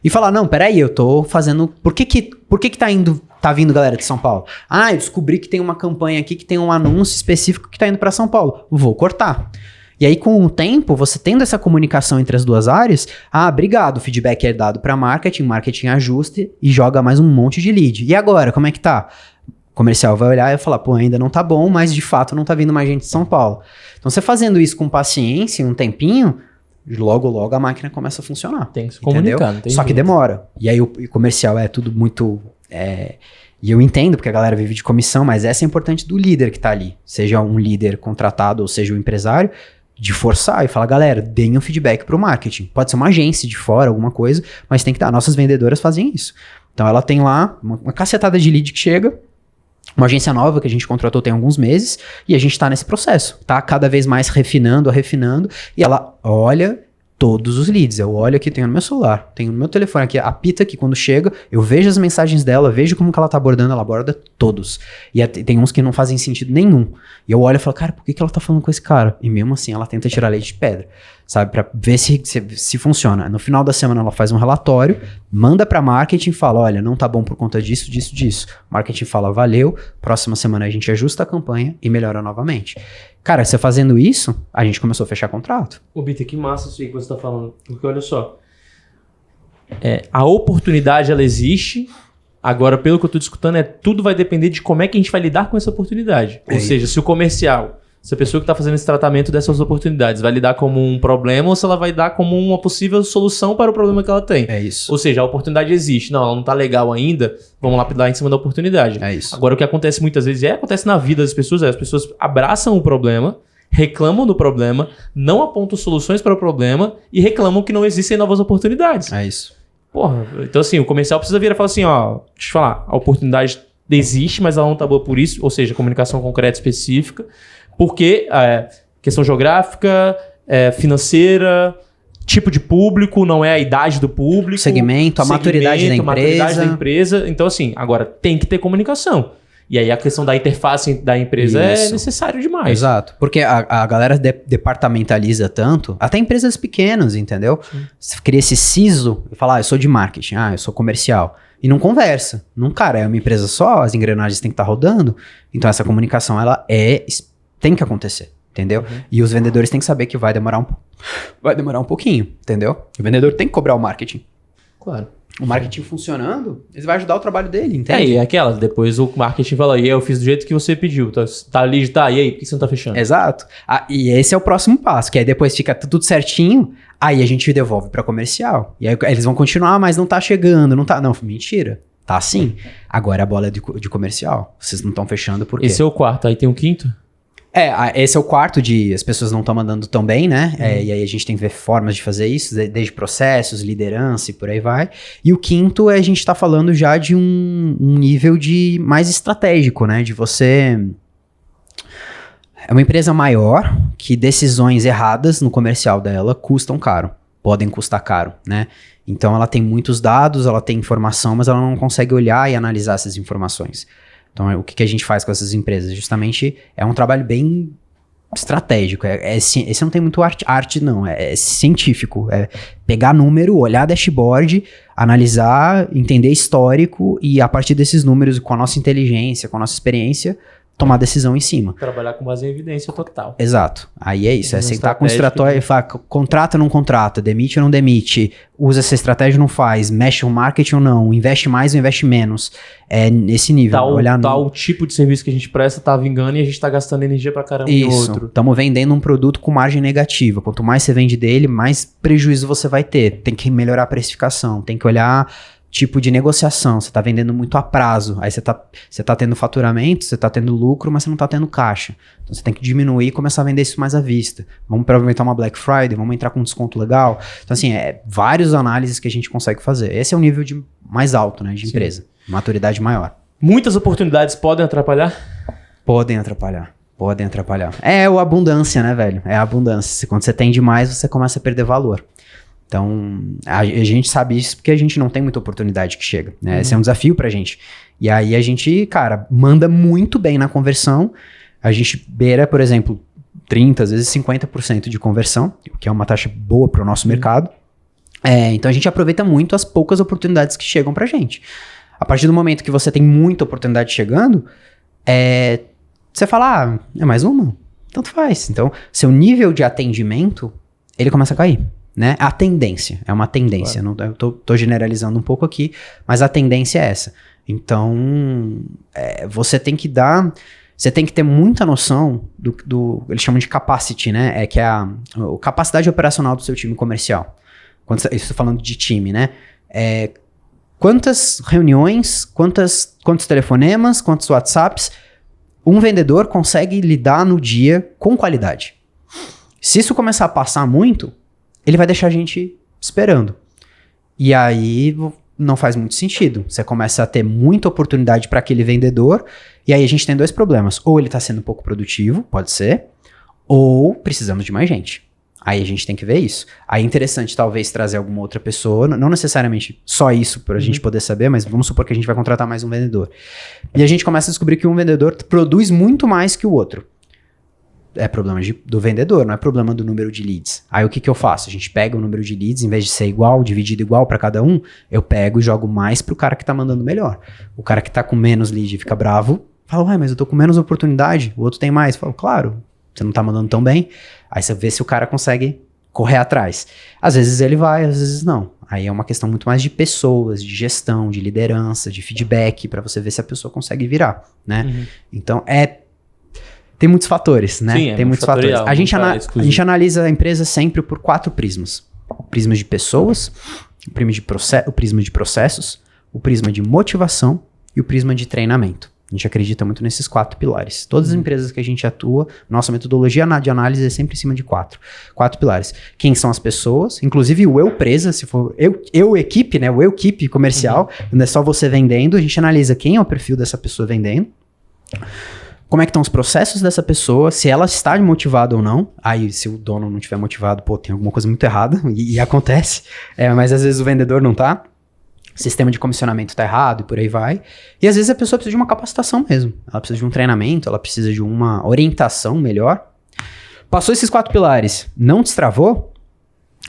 e falar, não, peraí, eu tô fazendo... Por que tá vindo galera de São Paulo? Eu descobri que tem uma campanha aqui que tem um anúncio específico que tá indo para São Paulo. Vou cortar. E aí, com o tempo, você tendo essa comunicação entre as duas áreas, obrigado, o feedback é dado para marketing ajusta e joga mais um monte de lead. E agora, como é que tá? O comercial vai olhar e falar, ainda não tá bom, mas de fato não tá vindo mais gente de São Paulo. Então, você fazendo isso com paciência, um tempinho, logo a máquina começa a funcionar. Tem que se comunicar, Só que demora. E aí o comercial é tudo muito... E eu entendo, porque a galera vive de comissão, mas essa é importante do líder que tá ali. Seja um líder contratado ou seja um empresário, de forçar e falar, galera, deem um feedback pro marketing. Pode ser uma agência de fora, alguma coisa, mas tem que dar. Nossas vendedoras fazem isso. Então, ela tem lá uma cacetada de lead que chega, uma agência nova que a gente contratou tem alguns meses, e a gente tá nesse processo, tá cada vez mais refinando, e ela olha todos os leads. Eu olho aqui, tenho no meu celular, tenho no meu telefone aqui, apita aqui quando chega, eu vejo as mensagens dela, vejo como que ela tá abordando, ela aborda todos. E tem uns que não fazem sentido nenhum. E eu olho e falo, cara, por que ela tá falando com esse cara? E mesmo assim, ela tenta tirar leite de pedra, sabe? Pra ver se funciona. No final da semana, ela faz um relatório, manda pra marketing e fala, olha, não tá bom por conta disso. Marketing fala, valeu, próxima semana a gente ajusta a campanha e melhora novamente. Cara, você fazendo isso, a gente começou a fechar contrato. Ô, Bita, que massa isso aí que você tá falando. Porque olha só, a oportunidade, ela existe. Agora, pelo que eu tô discutindo, tudo vai depender de como é que a gente vai lidar com essa oportunidade. Ou seja, se o comercial, se a pessoa que tá fazendo esse tratamento dessas oportunidades vai lidar como um problema ou se ela vai dar como uma possível solução para o problema que ela tem. É isso. Ou seja, a oportunidade existe. Não, ela não tá legal ainda, vamos lapidar em cima da oportunidade. É isso. Agora, o que acontece muitas vezes, acontece na vida das pessoas, as pessoas abraçam o problema, reclamam do problema, não apontam soluções para o problema e reclamam que não existem novas oportunidades. É isso. Porra, então assim, o comercial precisa vir e falar assim, deixa eu te falar, a oportunidade existe, mas ela não tá boa por isso, ou seja, comunicação concreta específica, porque questão geográfica, financeira, tipo de público, não é a idade do público. Segmento, a maturidade da empresa. Então assim, agora tem que ter comunicação. E aí a questão da interface da empresa é necessário demais. Exato. Porque a galera departamentaliza tanto, até empresas pequenas, entendeu? Você cria esse siso e fala, eu sou de marketing, eu sou comercial. E não conversa. Cara, é uma empresa só, as engrenagens têm que estar rodando. Então essa comunicação, ela tem que acontecer, entendeu? E os vendedores têm que saber que vai demorar um pouquinho, entendeu? O vendedor tem que cobrar o marketing. Claro. O marketing funcionando, ele vai ajudar o trabalho dele, entende? E aquela, depois o marketing fala, e aí eu fiz do jeito que você pediu, tá ali, tá, e aí, por que você não tá fechando? Exato. E esse é o próximo passo, que aí depois fica tudo certinho, aí a gente devolve para comercial. E aí eles vão continuar, mas não tá chegando, não tá... Não, mentira. Tá sim. Agora a bola é de comercial. Vocês não estão fechando por quê? Esse é o quarto, aí tem um quinto? Esse é o quarto de as pessoas não estão mandando tão bem, né? E aí a gente tem que ver formas de fazer isso, desde processos, liderança e por aí vai. E o quinto a gente tá falando já de um nível de mais estratégico, né? De você... É uma empresa maior que decisões erradas no comercial dela custam caro. Podem custar caro, né? Então ela tem muitos dados, ela tem informação, mas ela não consegue olhar e analisar essas informações. Então, o que a gente faz com essas empresas? Justamente é um trabalho bem estratégico. Esse não tem muito arte não. É científico. É pegar número, olhar dashboard, analisar, entender histórico e a partir desses números, com a nossa inteligência, com a nossa experiência, tomar decisão em cima. Trabalhar com base em evidência total. Exato. Aí é isso. É sentar com o estratégia e falar, contrata ou não contrata, demite ou não demite, usa essa estratégia ou não faz, mexe o marketing ou não, investe mais ou investe menos. É nesse nível. O tipo de serviço que a gente presta tá vingando e a gente tá gastando energia pra caramba em outro. Estamos vendendo um produto com margem negativa. Quanto mais você vende dele, mais prejuízo você vai ter. Tem que melhorar a precificação, tem que olhar... tipo de negociação, você tá vendendo muito a prazo, aí você tá tendo faturamento, você tá tendo lucro, mas você não tá tendo caixa. Então você tem que diminuir e começar a vender isso mais à vista. Vamos aproveitar uma Black Friday, vamos entrar com um desconto legal. Então assim, várias análises que a gente consegue fazer. Esse é o nível mais alto, né, de empresa. Maturidade maior. Muitas oportunidades podem atrapalhar? Podem atrapalhar. É a abundância, né, velho? É a abundância. Quando você tem demais, você começa a perder valor. Então, a gente sabe isso porque a gente não tem muita oportunidade que chega, né? Esse é um desafio pra gente. E aí a gente, cara, manda muito bem na conversão. A gente beira, por exemplo, 30%, às vezes 50% de conversão, o que é uma taxa boa pro nosso mercado. Então a gente aproveita muito as poucas oportunidades que chegam pra gente. A partir do momento que você tem muita oportunidade chegando, você fala, é mais uma? Tanto faz. Então, seu nível de atendimento, ele começa a cair. Né? A tendência, é uma tendência, claro. Eu tô generalizando um pouco aqui, mas a tendência é essa. Então, você tem que ter muita noção do eles chamam de capacity, né? Que é a capacidade operacional do seu time comercial. Estou falando de time, né? Quantas reuniões, quantos telefonemas, quantos WhatsApps um vendedor consegue lidar no dia com qualidade? Se isso começar a passar muito, ele vai deixar a gente esperando. E aí não faz muito sentido. Você começa a ter muita oportunidade para aquele vendedor, e aí a gente tem dois problemas. Ou ele está sendo pouco produtivo, pode ser, ou precisamos de mais gente. Aí a gente tem que ver isso. Aí é interessante talvez trazer alguma outra pessoa, não necessariamente só isso para a gente poder saber, mas vamos supor que a gente vai contratar mais um vendedor. E a gente começa a descobrir que um vendedor produz muito mais que o outro. É problema do vendedor, não é problema do número de leads. Aí o que eu faço? A gente pega o número de leads, em vez de ser igual, dividido igual para cada um, eu pego e jogo mais pro cara que tá mandando melhor. O cara que tá com menos lead fica bravo, fala, ué, mas eu tô com menos oportunidade, o outro tem mais. Fala, claro, você não tá mandando tão bem. Aí você vê se o cara consegue correr atrás. Às vezes ele vai, às vezes não. Aí é uma questão muito mais de pessoas, de gestão, de liderança, de feedback, para você ver se a pessoa consegue virar, né? Então tem muitos fatores, né? Sim, tem muitos fatores. A gente analisa a empresa sempre por 4 prismas. O prisma de pessoas, o prisma de processos, o prisma de motivação e o prisma de treinamento. A gente acredita muito nesses 4 pilares. Todas as empresas que a gente atua, nossa metodologia de análise é sempre em cima de 4 pilares. Quem são as pessoas, inclusive o eu presa, se for eu equipe, né? O eu equipe comercial, não é só você vendendo, a gente analisa quem é o perfil dessa pessoa vendendo. Como é que estão os processos dessa pessoa, se ela está motivada ou não. Aí, se o dono não estiver motivado, tem alguma coisa muito errada, e acontece. Mas às vezes o vendedor não tá. O sistema de comissionamento tá errado e por aí vai. E às vezes a pessoa precisa de uma capacitação mesmo. Ela precisa de um treinamento, ela precisa de uma orientação melhor. Passou esses 4 pilares, não destravou,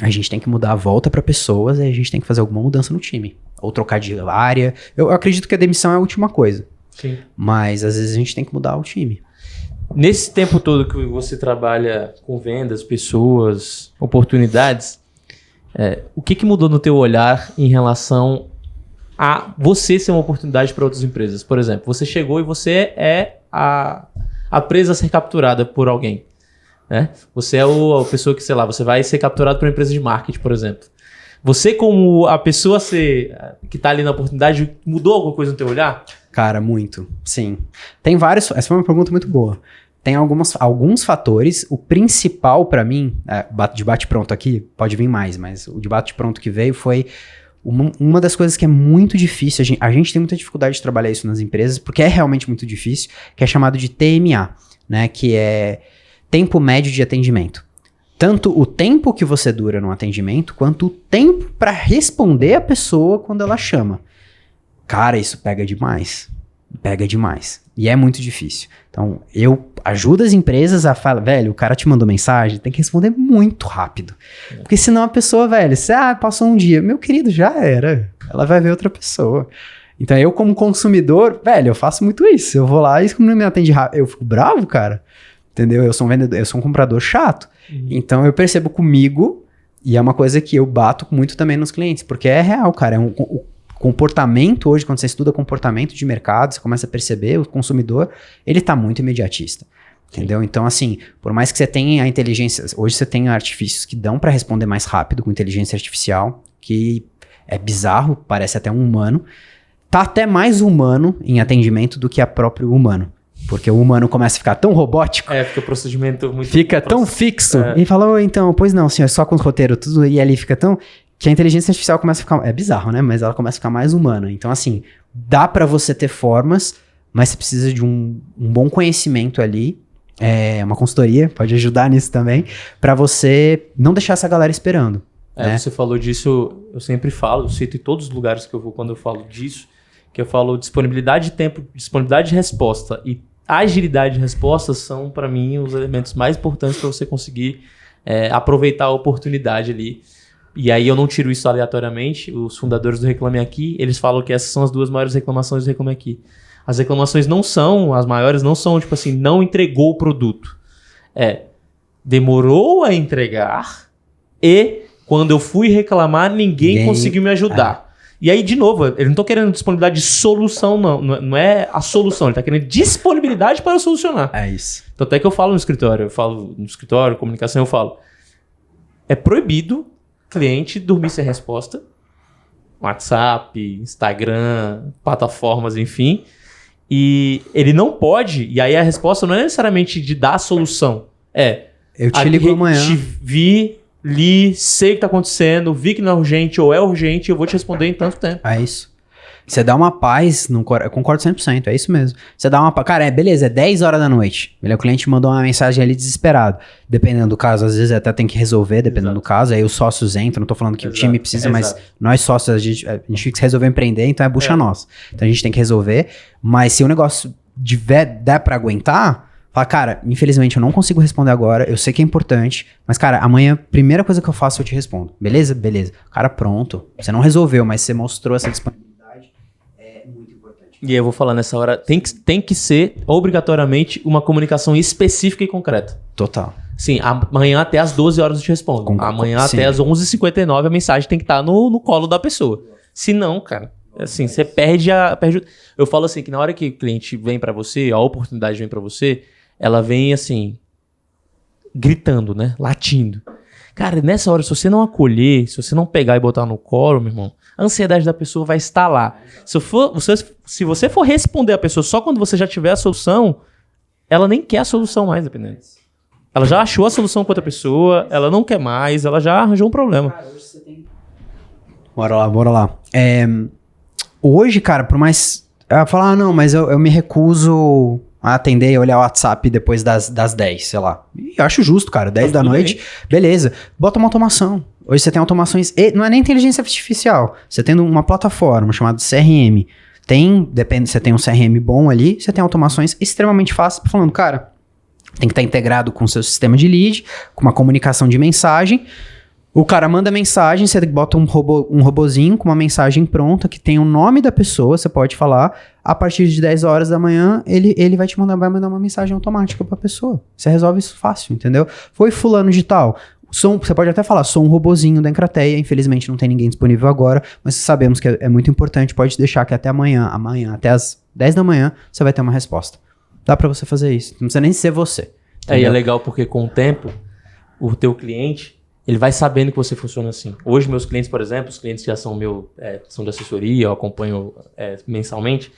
a gente tem que mudar a volta para pessoas e a gente tem que fazer alguma mudança no time. Ou trocar de área. Eu acredito que a demissão é a última coisa. Sim. Mas às vezes a gente tem que mudar o time. Nesse tempo todo que você trabalha com vendas, pessoas, oportunidades, o que mudou no teu olhar em relação a você ser uma oportunidade para outras empresas. Por exemplo, você chegou e você é a presa a ser capturada por alguém. Né? Você é a pessoa que, sei lá, você vai ser capturado por uma empresa de marketing, por exemplo. Você, como a pessoa que tá ali na oportunidade, mudou alguma coisa no teu olhar? Cara, muito. Sim. Tem vários... Essa foi uma pergunta muito boa. Tem alguns fatores. O principal pra mim, de bate-pronto aqui, pode vir mais, mas o de bate-pronto que veio foi uma das coisas que é muito difícil. A gente tem muita dificuldade de trabalhar isso nas empresas, porque é realmente muito difícil, que é chamado de TMA, né? Que é tempo médio de atendimento. Tanto o tempo que você dura no atendimento, quanto o tempo pra responder a pessoa quando ela chama. Cara, isso pega demais. Pega demais. E é muito difícil. Então, eu ajudo as empresas a falar, velho, o cara te mandou mensagem, tem que responder muito rápido. Porque senão a pessoa, velho, passou um dia. Meu querido, já era. Ela vai ver outra pessoa. Então, eu como consumidor, velho, eu faço muito isso. Eu vou lá e como não me atende rápido, eu fico bravo, cara. Entendeu? Eu sou um vendedor, eu sou um comprador chato. Então, eu percebo comigo, e é uma coisa que eu bato muito também nos clientes, porque é real, cara. O comportamento hoje, quando você estuda comportamento de mercado, você começa a perceber, o consumidor, ele tá muito imediatista, entendeu? Então, assim, por mais que você tenha a inteligência, hoje você tem artifícios que dão para responder mais rápido com inteligência artificial, que é bizarro, parece até um humano, tá até mais humano em atendimento do que a próprio humano. Porque o humano começa a ficar tão robótico. Fica o procedimento muito... Fica tão fixo. E fala, então, pois não, senhor, só com o roteiro, tudo, e ali fica tão... Que a inteligência artificial começa a ficar... É bizarro, né? Mas ela começa a ficar mais humana. Então, assim, dá pra você ter formas, mas você precisa de um bom conhecimento ali. Uma consultoria, pode ajudar nisso também, pra você não deixar essa galera esperando. Né? Você falou disso, eu sempre falo, eu cito em todos os lugares que eu vou quando eu falo disso, que eu falo disponibilidade de tempo, disponibilidade de resposta e agilidade de resposta são, pra mim, os elementos mais importantes pra você conseguir aproveitar a oportunidade ali. E aí eu não tiro isso aleatoriamente. Os fundadores do Reclame Aqui, eles falam que essas são as 2 maiores reclamações do Reclame Aqui. As reclamações não são, as maiores não são, tipo assim, não entregou o produto. Demorou a entregar e quando eu fui reclamar, ninguém conseguiu me ajudar. E aí, de novo, ele não tá querendo disponibilidade de solução, não é a solução, ele tá querendo disponibilidade para solucionar. É isso. Então até que eu falo no escritório, comunicação, eu falo, é proibido cliente dormir sem resposta, WhatsApp, Instagram, plataformas, enfim, e ele não pode, e aí a resposta não é necessariamente de dar a solução, eu te ligo amanhã. Li, sei o que tá acontecendo, vi que não é urgente ou é urgente, eu vou te responder em tanto tempo. É isso. Você dá uma paz, eu concordo 100%, é isso mesmo. Você dá uma paz, cara, beleza, é 10 horas da noite. O cliente mandou uma mensagem ali desesperado. Dependendo do caso, às vezes até tem que resolver, dependendo do caso. Aí os sócios entram, não tô falando que o time precisa, mas nós sócios, a gente resolveu empreender, então é bucha nossa. Então a gente tem que resolver. Mas se o negócio der pra aguentar, fala, cara, infelizmente eu não consigo responder agora, eu sei que é importante, mas cara, amanhã, primeira coisa que eu faço, eu te respondo. Beleza? Beleza. Cara, pronto. Você não resolveu, mas você mostrou essa disponibilidade. E aí eu vou falar nessa hora, tem que ser obrigatoriamente uma comunicação específica e concreta. Total. Sim, amanhã até as 12 horas eu te respondo. Amanhã até as 11h59 a mensagem tem que estar no colo da pessoa. Se não, cara, assim, você perde. Eu falo assim, que na hora que o cliente vem pra você, a oportunidade vem pra você, ela vem assim, gritando, né? Latindo. Cara, nessa hora, se você não acolher, se você não pegar e botar no colo, meu irmão, a ansiedade da pessoa vai estar lá. Se você for responder a pessoa só quando você já tiver a solução, ela nem quer a solução mais, dependendo. Ela já achou a solução com outra pessoa, ela não quer mais, ela já arranjou um problema. Cara, hoje você tem... Bora lá. Hoje, cara, por mais... Falar, não, mas eu me recuso a atender e olhar o WhatsApp depois das 10, sei lá. E eu acho justo, cara. 10 da noite, beleza. Bota uma automação. Hoje você tem automações... não é nem inteligência artificial. Você tem uma plataforma chamada CRM. Você tem um CRM bom ali, você tem automações extremamente fáceis. Falando, cara, tem que estar integrado com o seu sistema de lead, com uma comunicação de mensagem. O cara manda mensagem, você bota um robozinho com uma mensagem pronta que tem o nome da pessoa, você pode falar. A partir de 10 horas da manhã, ele vai mandar uma mensagem automática pra pessoa. Você resolve isso fácil, entendeu? Foi fulano de tal. Você pode até falar, sou um robozinho da Encrateia, infelizmente não tem ninguém disponível agora, mas sabemos que é muito importante, pode deixar que até amanhã, até as 10 da manhã, você vai ter uma resposta. Dá pra você fazer isso, não precisa nem ser você. E é legal porque com o tempo, o teu cliente, ele vai sabendo que você funciona assim. Hoje meus clientes, por exemplo, os clientes que já são são de assessoria, eu acompanho mensalmente,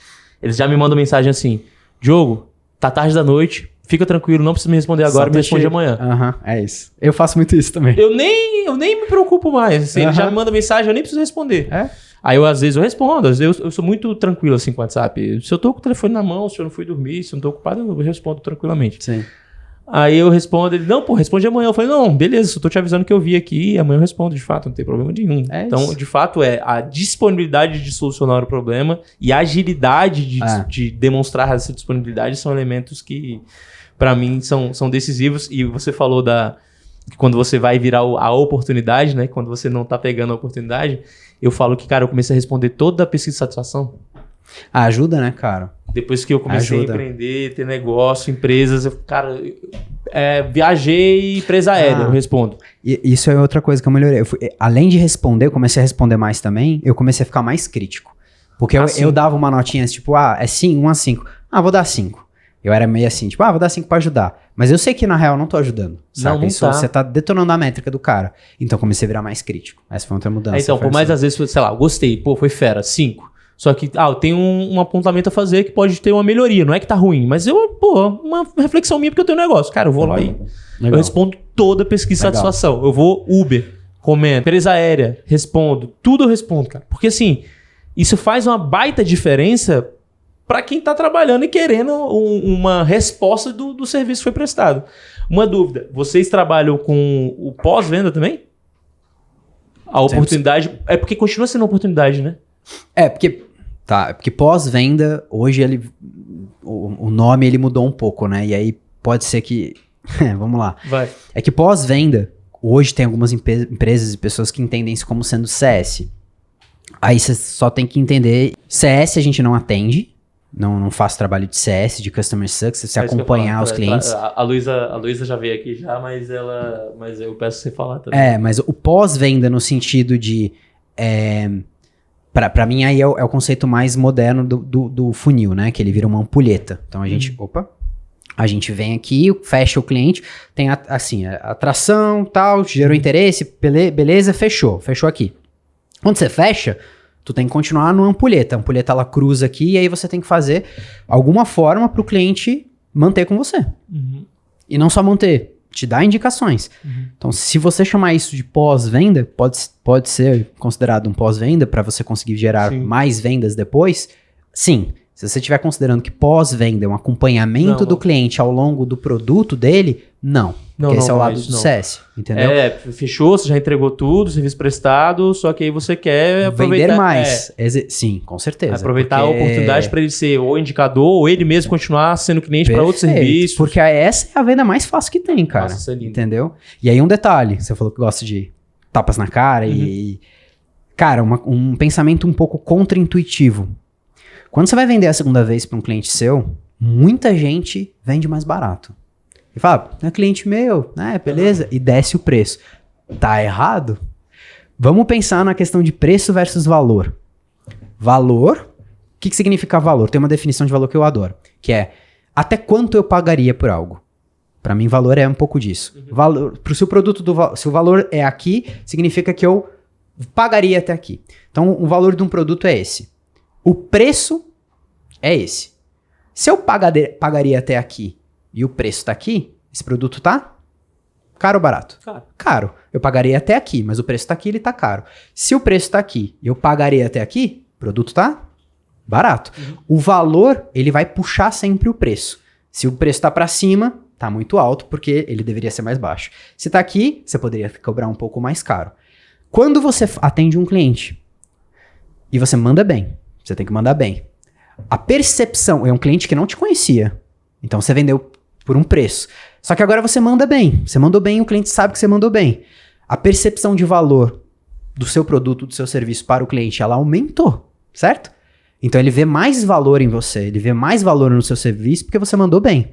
eles já me mandam mensagem assim, Diogo, tá tarde da noite, fica tranquilo, não precisa me responder agora, me responde amanhã. É isso. Eu faço muito isso também. Eu nem me preocupo mais. Assim, ele já me manda mensagem, eu nem preciso responder. Aí às vezes eu respondo, às vezes eu sou muito tranquilo assim com o WhatsApp. Se eu tô com o telefone na mão, se eu não fui dormir, se eu não tô ocupado, eu respondo tranquilamente. Sim. Aí eu respondo, ele, não, pô, responde amanhã. Eu falei, não, beleza, só tô te avisando que eu vi aqui, amanhã eu respondo, de fato, não tem problema nenhum. Então, isso. De fato, a disponibilidade de solucionar o problema e a agilidade de demonstrar essa disponibilidade são elementos que, pra mim, são decisivos. E você falou que quando você vai virar a oportunidade, né, quando você não tá pegando a oportunidade, eu falo que, cara, eu comecei a responder toda a pesquisa de satisfação. Ajuda, né, cara? Depois que eu comecei a empreender, ter negócio, empresas, viajei empresa aérea, eu respondo. Isso é outra coisa que eu melhorei. Além de responder, eu comecei a responder mais também, eu comecei a ficar mais crítico. Porque eu dava uma notinha, tipo, é 5, 1 a 5. Vou dar 5. Eu era meio assim, tipo, vou dar 5 pra ajudar. Mas eu sei que, na real, eu não tô ajudando. Sabe? Não tá. Você tá detonando a métrica do cara. Então, eu comecei a virar mais crítico. Essa foi outra mudança. Então, por mais às vezes, sei lá, gostei, foi fera, 5. Só que, eu tenho um apontamento a fazer que pode ter uma melhoria. Não é que tá ruim, mas uma reflexão minha porque eu tenho um negócio. Cara, eu vou lá e eu respondo toda a pesquisa de satisfação. Eu vou Uber, comento, empresa aérea, respondo. Tudo eu respondo, cara. Porque assim, isso faz uma baita diferença para quem tá trabalhando e querendo uma resposta do serviço que foi prestado. Uma dúvida, vocês trabalham com o pós-venda também? A oportunidade... É porque continua sendo uma oportunidade, né? Porque pós-venda, hoje o nome ele mudou um pouco, né? E aí pode ser que... vamos lá. Vai. É que pós-venda, hoje tem algumas empresas e pessoas que entendem isso como sendo CS. Aí você só tem que entender... CS a gente não atende, não faço trabalho de CS, de Customer Success, você acompanhar os clientes. A Luísa já veio aqui já, mas eu peço você falar também. Mas o pós-venda no sentido de... Pra mim, aí é o conceito mais moderno do funil, né? Que ele vira uma ampulheta. Então, a gente vem aqui, fecha o cliente, tem a atração, tal, gerou interesse, beleza, fechou aqui. Quando você fecha, tu tem que continuar numa ampulheta. A ampulheta, ela cruza aqui e aí você tem que fazer alguma forma pro cliente manter com você. Uhum. E não só manter, te dá indicações. Uhum. Então, se você chamar isso de pós-venda, pode ser considerado um pós-venda para você conseguir gerar mais vendas depois? Sim. Se você estiver considerando que pós-venda é um acompanhamento do cliente ao longo do produto dele, não. Porque esse é o lado do CS, entendeu? Fechou, você já entregou tudo, serviço prestado, só que aí você quer aproveitar... Vender mais. Sim, com certeza. Aproveitar a oportunidade para ele ser ou indicador, ou ele mesmo continuar sendo cliente para outros serviços. Porque essa é a venda mais fácil que tem, cara. Nossa, isso é lindo. Entendeu? E aí um detalhe, você falou que gosta de tapas na cara e... Cara, um pensamento um pouco contra-intuitivo. Quando você vai vender a segunda vez para um cliente seu, muita gente vende mais barato. E fala, é cliente meu, né? Beleza. E desce o preço. Tá errado? Vamos pensar na questão de preço versus valor. Valor, o que significa valor? Tem uma definição de valor que eu adoro, que é até quanto eu pagaria por algo. Para mim, valor é um pouco disso. Valor, se o produto se o valor é aqui, significa que eu pagaria até aqui. Então, o valor de um produto é esse. O preço é esse. Se eu pagaria até aqui e o preço tá aqui, esse produto tá caro ou barato? Caro. Eu pagaria até aqui, mas o preço tá aqui, ele tá caro. Se o preço tá aqui e eu pagaria até aqui, o produto tá barato. O valor, ele vai puxar sempre o preço. Se o preço tá para cima, tá muito alto, porque ele deveria ser mais baixo. Se tá aqui, você poderia cobrar um pouco mais caro. Quando você atende um cliente e você manda bem, você tem que mandar bem. A percepção é um cliente que não te conhecia. Então você vendeu por um preço. Só que agora você manda bem. Você mandou bem, o cliente sabe que você mandou bem. A percepção de valor do seu produto, do seu serviço para o cliente, ela aumentou, certo? Então ele vê mais valor em você, ele vê mais valor no seu serviço porque você mandou bem.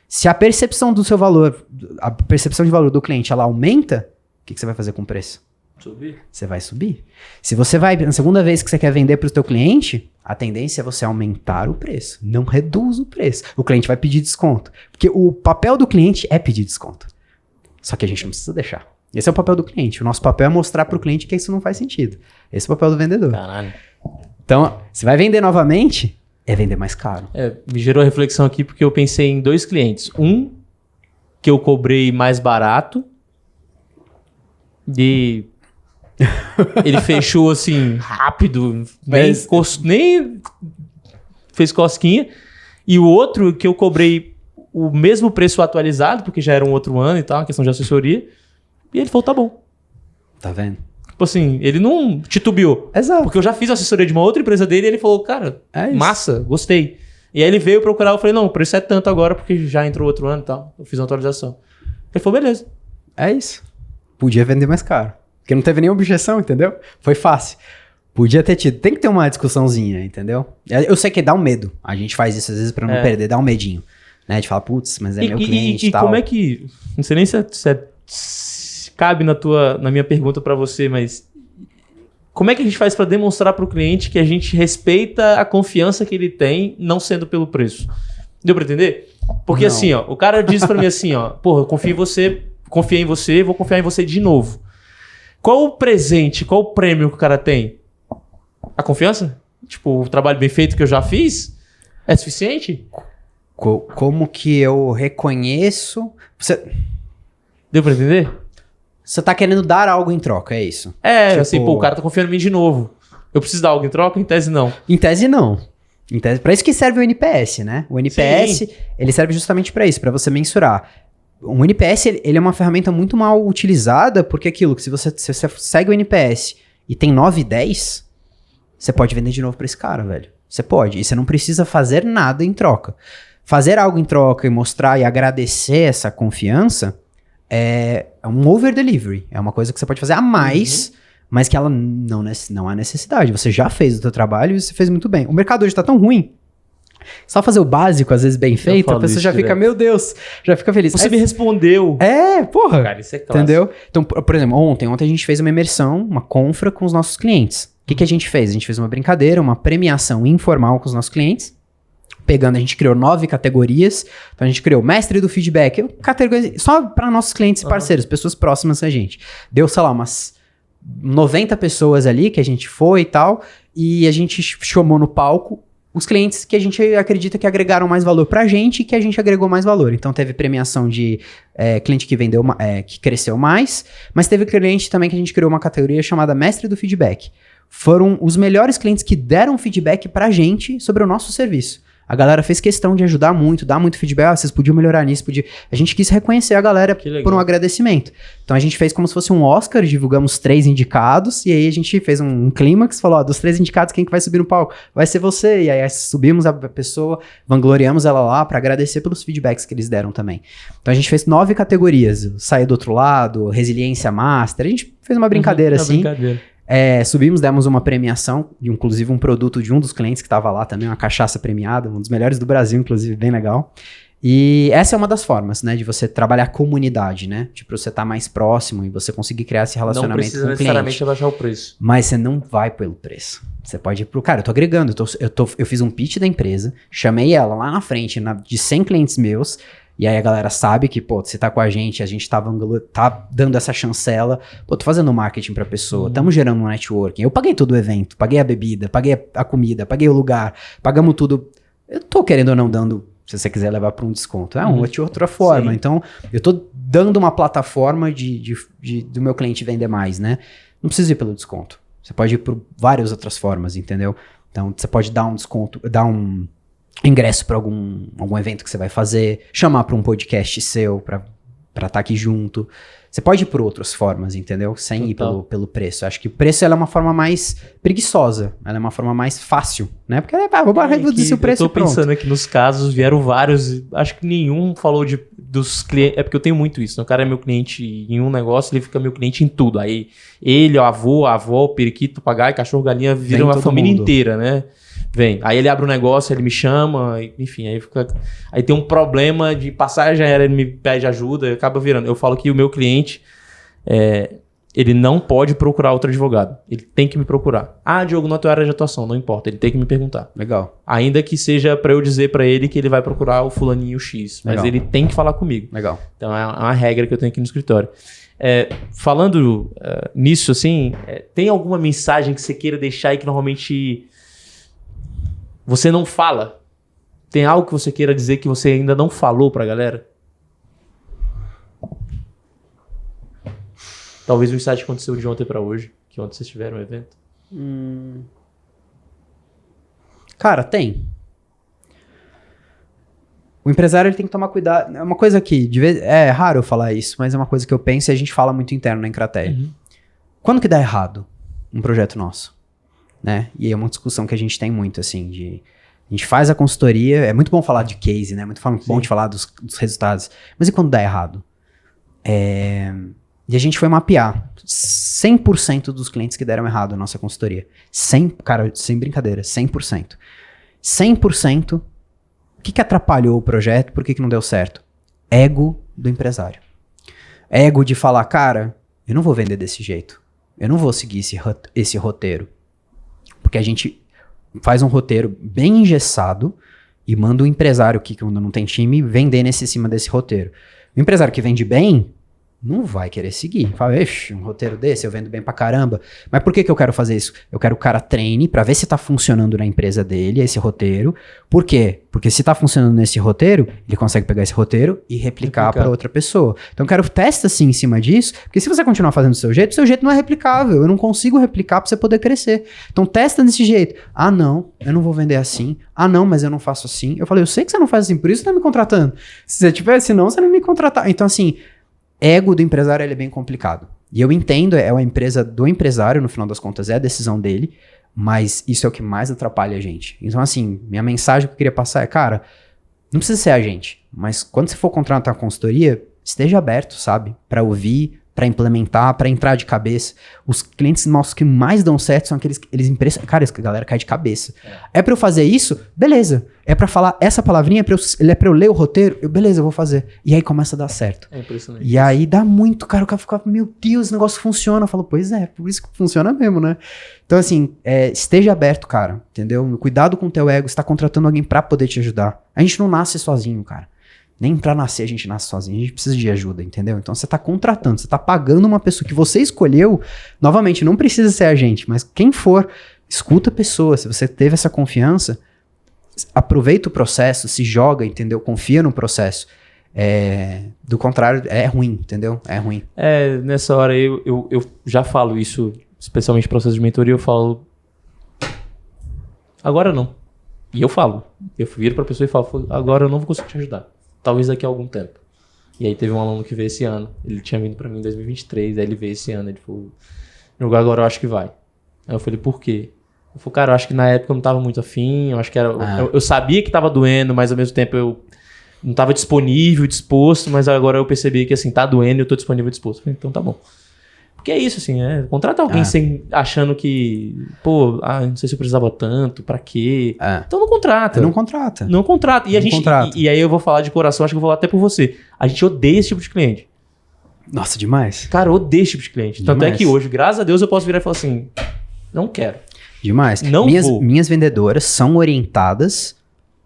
Se a percepção do seu valor, a percepção de valor do cliente, ela aumenta, que você vai fazer com o preço? Subir. Você vai subir. Se você vai, na segunda vez que você quer vender para o seu cliente, a tendência é você aumentar o preço, não reduz o preço. O cliente vai pedir desconto, porque o papel do cliente é pedir desconto. Só que a gente não precisa deixar. Esse é o papel do cliente. O nosso papel é mostrar para o cliente que isso não faz sentido. Esse é o papel do vendedor. Caralho. Então, você vai vender novamente, é vender mais caro. Me gerou reflexão aqui porque eu pensei em 2 clientes. Um, que eu cobrei mais barato e ele fechou assim, rápido, nem fez cosquinha. E o outro que eu cobrei o mesmo preço atualizado, porque já era um outro ano e tal, questão de assessoria. E ele falou, tá bom. Tá vendo? Tipo assim, ele não titubeou. Exato. Porque eu já fiz assessoria de uma outra empresa dele e ele falou, cara, isso. massa, gostei. E aí ele veio procurar, eu falei, não, o preço é tanto agora porque já entrou outro ano e tal. Eu fiz uma atualização. Ele falou, beleza. É isso. Podia vender mais caro. Porque não teve nenhuma objeção, entendeu? Foi fácil. Podia ter tido. Tem que ter uma discussãozinha, entendeu? Eu sei que dá um medo. A gente faz isso às vezes pra não perder, dá um medinho. Né? De falar, putz, mas é meu cliente e tal. E como é que... Não sei nem se cabe na minha pergunta pra você, mas... Como é que a gente faz pra demonstrar pro cliente que a gente respeita a confiança que ele tem, não sendo pelo preço? Deu pra entender? Porque não. assim, ó, o cara diz pra mim assim, ó, porra, eu confio em você, confiei em você, vou confiar em você de novo. Qual o presente, qual o prêmio que o cara tem? A confiança? Tipo, o trabalho bem feito que eu já fiz? É suficiente? Como que eu reconheço... Deu pra entender? Você tá querendo dar algo em troca, é isso? Tipo... assim, pô, o cara tá confiando em mim de novo. Eu preciso dar algo em troca? Em tese, não. Em tese, não. Em tese, pra isso que serve o NPS, né? O NPS, ele serve justamente pra isso, pra você mensurar. O NPS, ele é uma ferramenta muito mal utilizada, porque aquilo que se você segue o NPS e tem 9 e 10, você pode vender de novo pra esse cara, velho. Você pode. E você não precisa fazer nada em troca. Fazer algo em troca e mostrar e agradecer essa confiança é um over-delivery. É uma coisa que você pode fazer a mais, mas que ela não há necessidade. Você já fez o seu trabalho e você fez muito bem. O mercado hoje tá tão ruim. Só fazer o básico, às vezes bem feito, a pessoa já fica, meu Deus, já fica feliz. Você me respondeu. Porra. Cara, isso é clássico. Entendeu? Então, por exemplo, ontem a gente fez uma imersão, uma confra com os nossos clientes. O que a gente fez? A gente fez uma brincadeira, uma premiação informal com os nossos clientes. A gente criou 9 categorias. Então a gente criou mestre do feedback, categorias só para nossos clientes e parceiros, pessoas próximas a gente. Deu, sei lá, umas 90 pessoas ali que a gente foi e tal, e a gente chamou no palco os clientes que a gente acredita que agregaram mais valor pra gente e que a gente agregou mais valor. Então teve premiação de cliente que vendeu, que cresceu mais, mas teve cliente também que a gente criou uma categoria chamada mestre do feedback. Foram os melhores clientes que deram feedback pra gente sobre o nosso serviço. A galera fez questão de ajudar muito, dar muito feedback. Vocês podiam melhorar nisso, A gente quis reconhecer a galera por um agradecimento. Então a gente fez como se fosse um Oscar, divulgamos 3 indicados, e aí a gente fez um clímax, falou, dos 3 indicados, quem que vai subir no palco? Vai ser você. E aí subimos a pessoa, vangloriamos ela lá pra agradecer pelos feedbacks que eles deram também. Então a gente fez 9 categorias, sair do outro lado, resiliência master, a gente fez uma brincadeira assim. Subimos, demos uma premiação, inclusive um produto de um dos clientes que estava lá também, uma cachaça premiada, um dos melhores do Brasil, inclusive, bem legal. E essa é uma das formas, né, de você trabalhar a comunidade, né, de você estar mais próximo e você conseguir criar esse relacionamento com o cliente. Não precisa necessariamente abaixar o preço. Mas você não vai pelo preço. Você pode ir pro... Cara, eu tô agregando, eu fiz um pitch da empresa, chamei ela lá na frente, de 100 clientes meus. E aí a galera sabe que, pô, você tá com a gente tá dando essa chancela, pô, tô fazendo marketing pra pessoa, tamo gerando um networking. Eu paguei todo o evento, paguei a bebida, paguei a comida, paguei o lugar, pagamos tudo. Eu tô querendo ou não dando, se você quiser levar pra um desconto. É uma de outra forma. Sim. Então, eu tô dando uma plataforma do meu cliente vender mais, né? Não precisa ir pelo desconto. Você pode ir por várias outras formas, entendeu? Então, você pode dar um desconto, dar um ingresso para algum evento que você vai fazer, chamar para um podcast seu para estar aqui junto. Você pode ir por outras formas, entendeu? Sem ir pelo preço. Eu acho que o preço ela é uma forma mais preguiçosa, ela é uma forma mais fácil, né? Porque vou reduzir o preço e pronto. Eu tô pensando aqui nos casos, vieram vários, acho que nenhum falou dos clientes, é porque eu tenho muito isso, né? O cara é meu cliente em um negócio, ele fica meu cliente em tudo. Aí ele, o avô, a avó, o periquito, o papagaio, cachorro, galinha, viram a família inteira, né? Vem. Aí ele abre um negócio, ele me chama, enfim, aí tem um problema de passagem aérea, ele me pede ajuda, acaba virando. Eu falo que o meu cliente ele não pode procurar outro advogado. Ele tem que me procurar. Ah, Diogo, não é tua área de atuação. Não importa, ele tem que me perguntar. Legal. Ainda que seja pra eu dizer pra ele que ele vai procurar o fulaninho X. Mas Legal. ele tem que falar comigo. Legal. Então é uma regra que eu tenho aqui no escritório. Falando nisso, assim, tem alguma mensagem que você queira deixar aí que normalmente você não fala? Tem algo que você queira dizer que você ainda não falou pra galera? Talvez o insight aconteceu de ontem pra hoje, que ontem vocês tiveram um evento. Cara, tem. O empresário ele tem que tomar cuidado. É uma coisa que, é raro eu falar isso, mas é uma coisa que eu penso e a gente fala muito interno na Encrateia. Uhum. Quando que dá errado um projeto nosso? Né? E é uma discussão que a gente tem muito, assim, a gente faz a consultoria, é muito bom falar de case, né? Muito bom de falar dos resultados. Mas e quando dá errado? E a gente foi mapear 100% dos clientes que deram errado na nossa consultoria. Cara, sem brincadeira, 100%. 100%. O que atrapalhou o projeto? Por que não deu certo? Ego do empresário. Ego de falar, cara, eu não vou vender desse jeito. Eu não vou seguir esse roteiro. Porque a gente faz um roteiro bem engessado e manda o empresário que quando não tem time vender nesse cima desse roteiro. O empresário que vende bem não vai querer seguir. Fala, um roteiro desse, eu vendo bem pra caramba. Mas por que eu quero fazer isso? Eu quero que o cara treine pra ver se tá funcionando na empresa dele, esse roteiro. Por quê? Porque se tá funcionando nesse roteiro, ele consegue pegar esse roteiro e replicar pra outra pessoa. Então eu quero testa assim em cima disso, porque se você continuar fazendo do seu jeito não é replicável. Eu não consigo replicar pra você poder crescer. Então testa desse jeito. Ah, não, eu não vou vender assim. Ah, não, mas eu não faço assim. Eu falei, eu sei que você não faz assim, por isso você tá me contratando. Se você tivesse, senão você não me contratar. Então assim, ego do empresário ele é bem complicado. E eu entendo, é a empresa do empresário, no final das contas, é a decisão dele, mas isso é o que mais atrapalha a gente. Então, assim, minha mensagem que eu queria passar é, cara, não precisa ser a gente, mas quando você for contratar uma consultoria, esteja aberto, sabe? Pra ouvir, pra implementar, pra entrar de cabeça. Os clientes nossos que mais dão certo são aqueles que eles impressionam. Cara, a galera cai de cabeça. É pra eu fazer isso? Beleza. É pra falar essa palavrinha, é pra eu ler o roteiro? Beleza, eu vou fazer. E aí começa a dar certo. É impressionante. E aí dá muito, cara, o cara fica, meu Deus, esse negócio funciona. Eu falo, pois é, por isso que funciona mesmo, né? Então, assim, esteja aberto, cara, entendeu? Cuidado com o teu ego, você tá contratando alguém pra poder te ajudar. A gente não nasce sozinho, cara. Nem pra nascer a gente nasce sozinho, a gente precisa de ajuda, entendeu? Então você tá contratando, você tá pagando uma pessoa que você escolheu, novamente, não precisa ser a gente, mas quem for, escuta a pessoa, se você teve essa confiança, aproveita o processo, se joga, entendeu? Confia no processo. Do contrário, é ruim, entendeu? É ruim. Nessa hora eu já falo isso, especialmente no processo de mentoria, eu falo, agora não. E eu falo, eu viro pra pessoa e falo, agora eu não vou conseguir te ajudar. Talvez daqui a algum tempo. E aí teve um aluno que veio esse ano. Ele tinha vindo pra mim em 2023. Aí ele veio esse ano. Ele falou, jogar agora eu acho que vai. Aí eu falei, por quê? Eu falei, cara, eu acho que na época eu não tava muito afim. Eu acho que era... Eu sabia que tava doendo, mas ao mesmo tempo eu não tava disponível, disposto. Mas agora eu percebi que assim, tá doendo e eu tô disponível e disposto. Eu falei, então tá bom. Porque é isso, assim, contrata alguém achando que, não sei se eu precisava tanto, pra quê? Então não contrata. Não contrata. Não contrata. E aí eu vou falar de coração, acho que eu vou falar até por você. A gente odeia esse tipo de cliente. Nossa, demais. Cara, eu odeio esse tipo de cliente. Tanto é que hoje, graças a Deus, eu posso virar e falar assim, não quero. Demais. Não vou. Minhas vendedoras são orientadas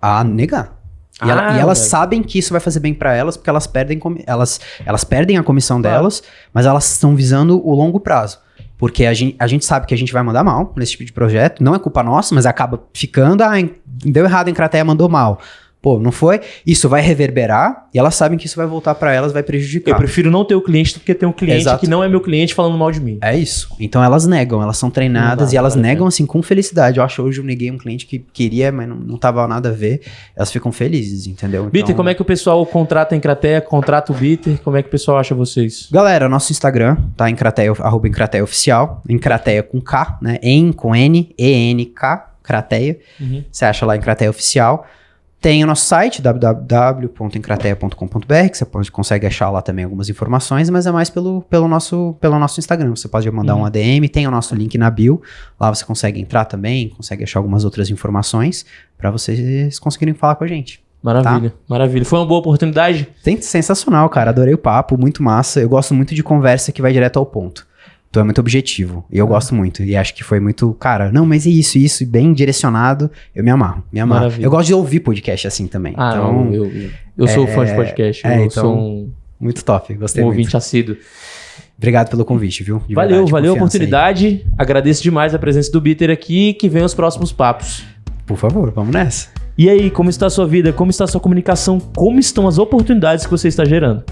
a negar. E elas sabem que isso vai fazer bem pra elas, porque elas perdem, elas perdem a comissão delas, mas elas estão visando o longo prazo. Porque a gente sabe que a gente vai mandar mal nesse tipo de projeto, não é culpa nossa, mas acaba ficando, deu errado, a Encrateia mandou mal. Pô, não foi? Isso vai reverberar e elas sabem que isso vai voltar pra elas, vai prejudicar. Eu prefiro não ter o cliente do que ter um cliente que não é meu cliente falando mal de mim. É isso. Então elas negam, elas são treinadas e elas negam assim com felicidade. Eu acho hoje eu neguei um cliente que queria, mas não tava nada a ver. Elas ficam felizes, entendeu? Então... Bitter, como é que o pessoal contrata a Encrateia, contrata o Bitter? Como é que o pessoal acha vocês? Galera, nosso Instagram tá Encrateia, @Encrateia Oficial. Encrateia com K, né? Com N, E-N-K, Crateia. Você acha lá Encrateia Oficial. Tem o nosso site, www.encrateia.com.br, que você consegue achar lá também algumas informações, mas é mais pelo nosso Instagram. Você pode mandar um ADM, tem o nosso link na bio, lá você consegue entrar também, consegue achar algumas outras informações para vocês conseguirem falar com a gente. Maravilha, maravilha. Foi uma boa oportunidade? Sensacional, cara. Adorei o papo, muito massa. Eu gosto muito de conversa que vai direto ao ponto. Então é muito objetivo. E eu gosto muito. E acho que foi muito, cara, não, mas é isso, bem direcionado. Eu me amarro. Maravilha. Eu gosto de ouvir podcast assim também. Ah, então, não, eu sou fã de podcast. Eu então, sou um muito top. Gostei muito. ouvinte assíduo. Obrigado pelo convite, viu? De Valeu verdade, a oportunidade. Aí. Agradeço demais a presença do Bitter aqui. Que venham os próximos papos. Por favor, vamos nessa. E aí, como está a sua vida? Como está a sua comunicação? Como estão as oportunidades que você está gerando?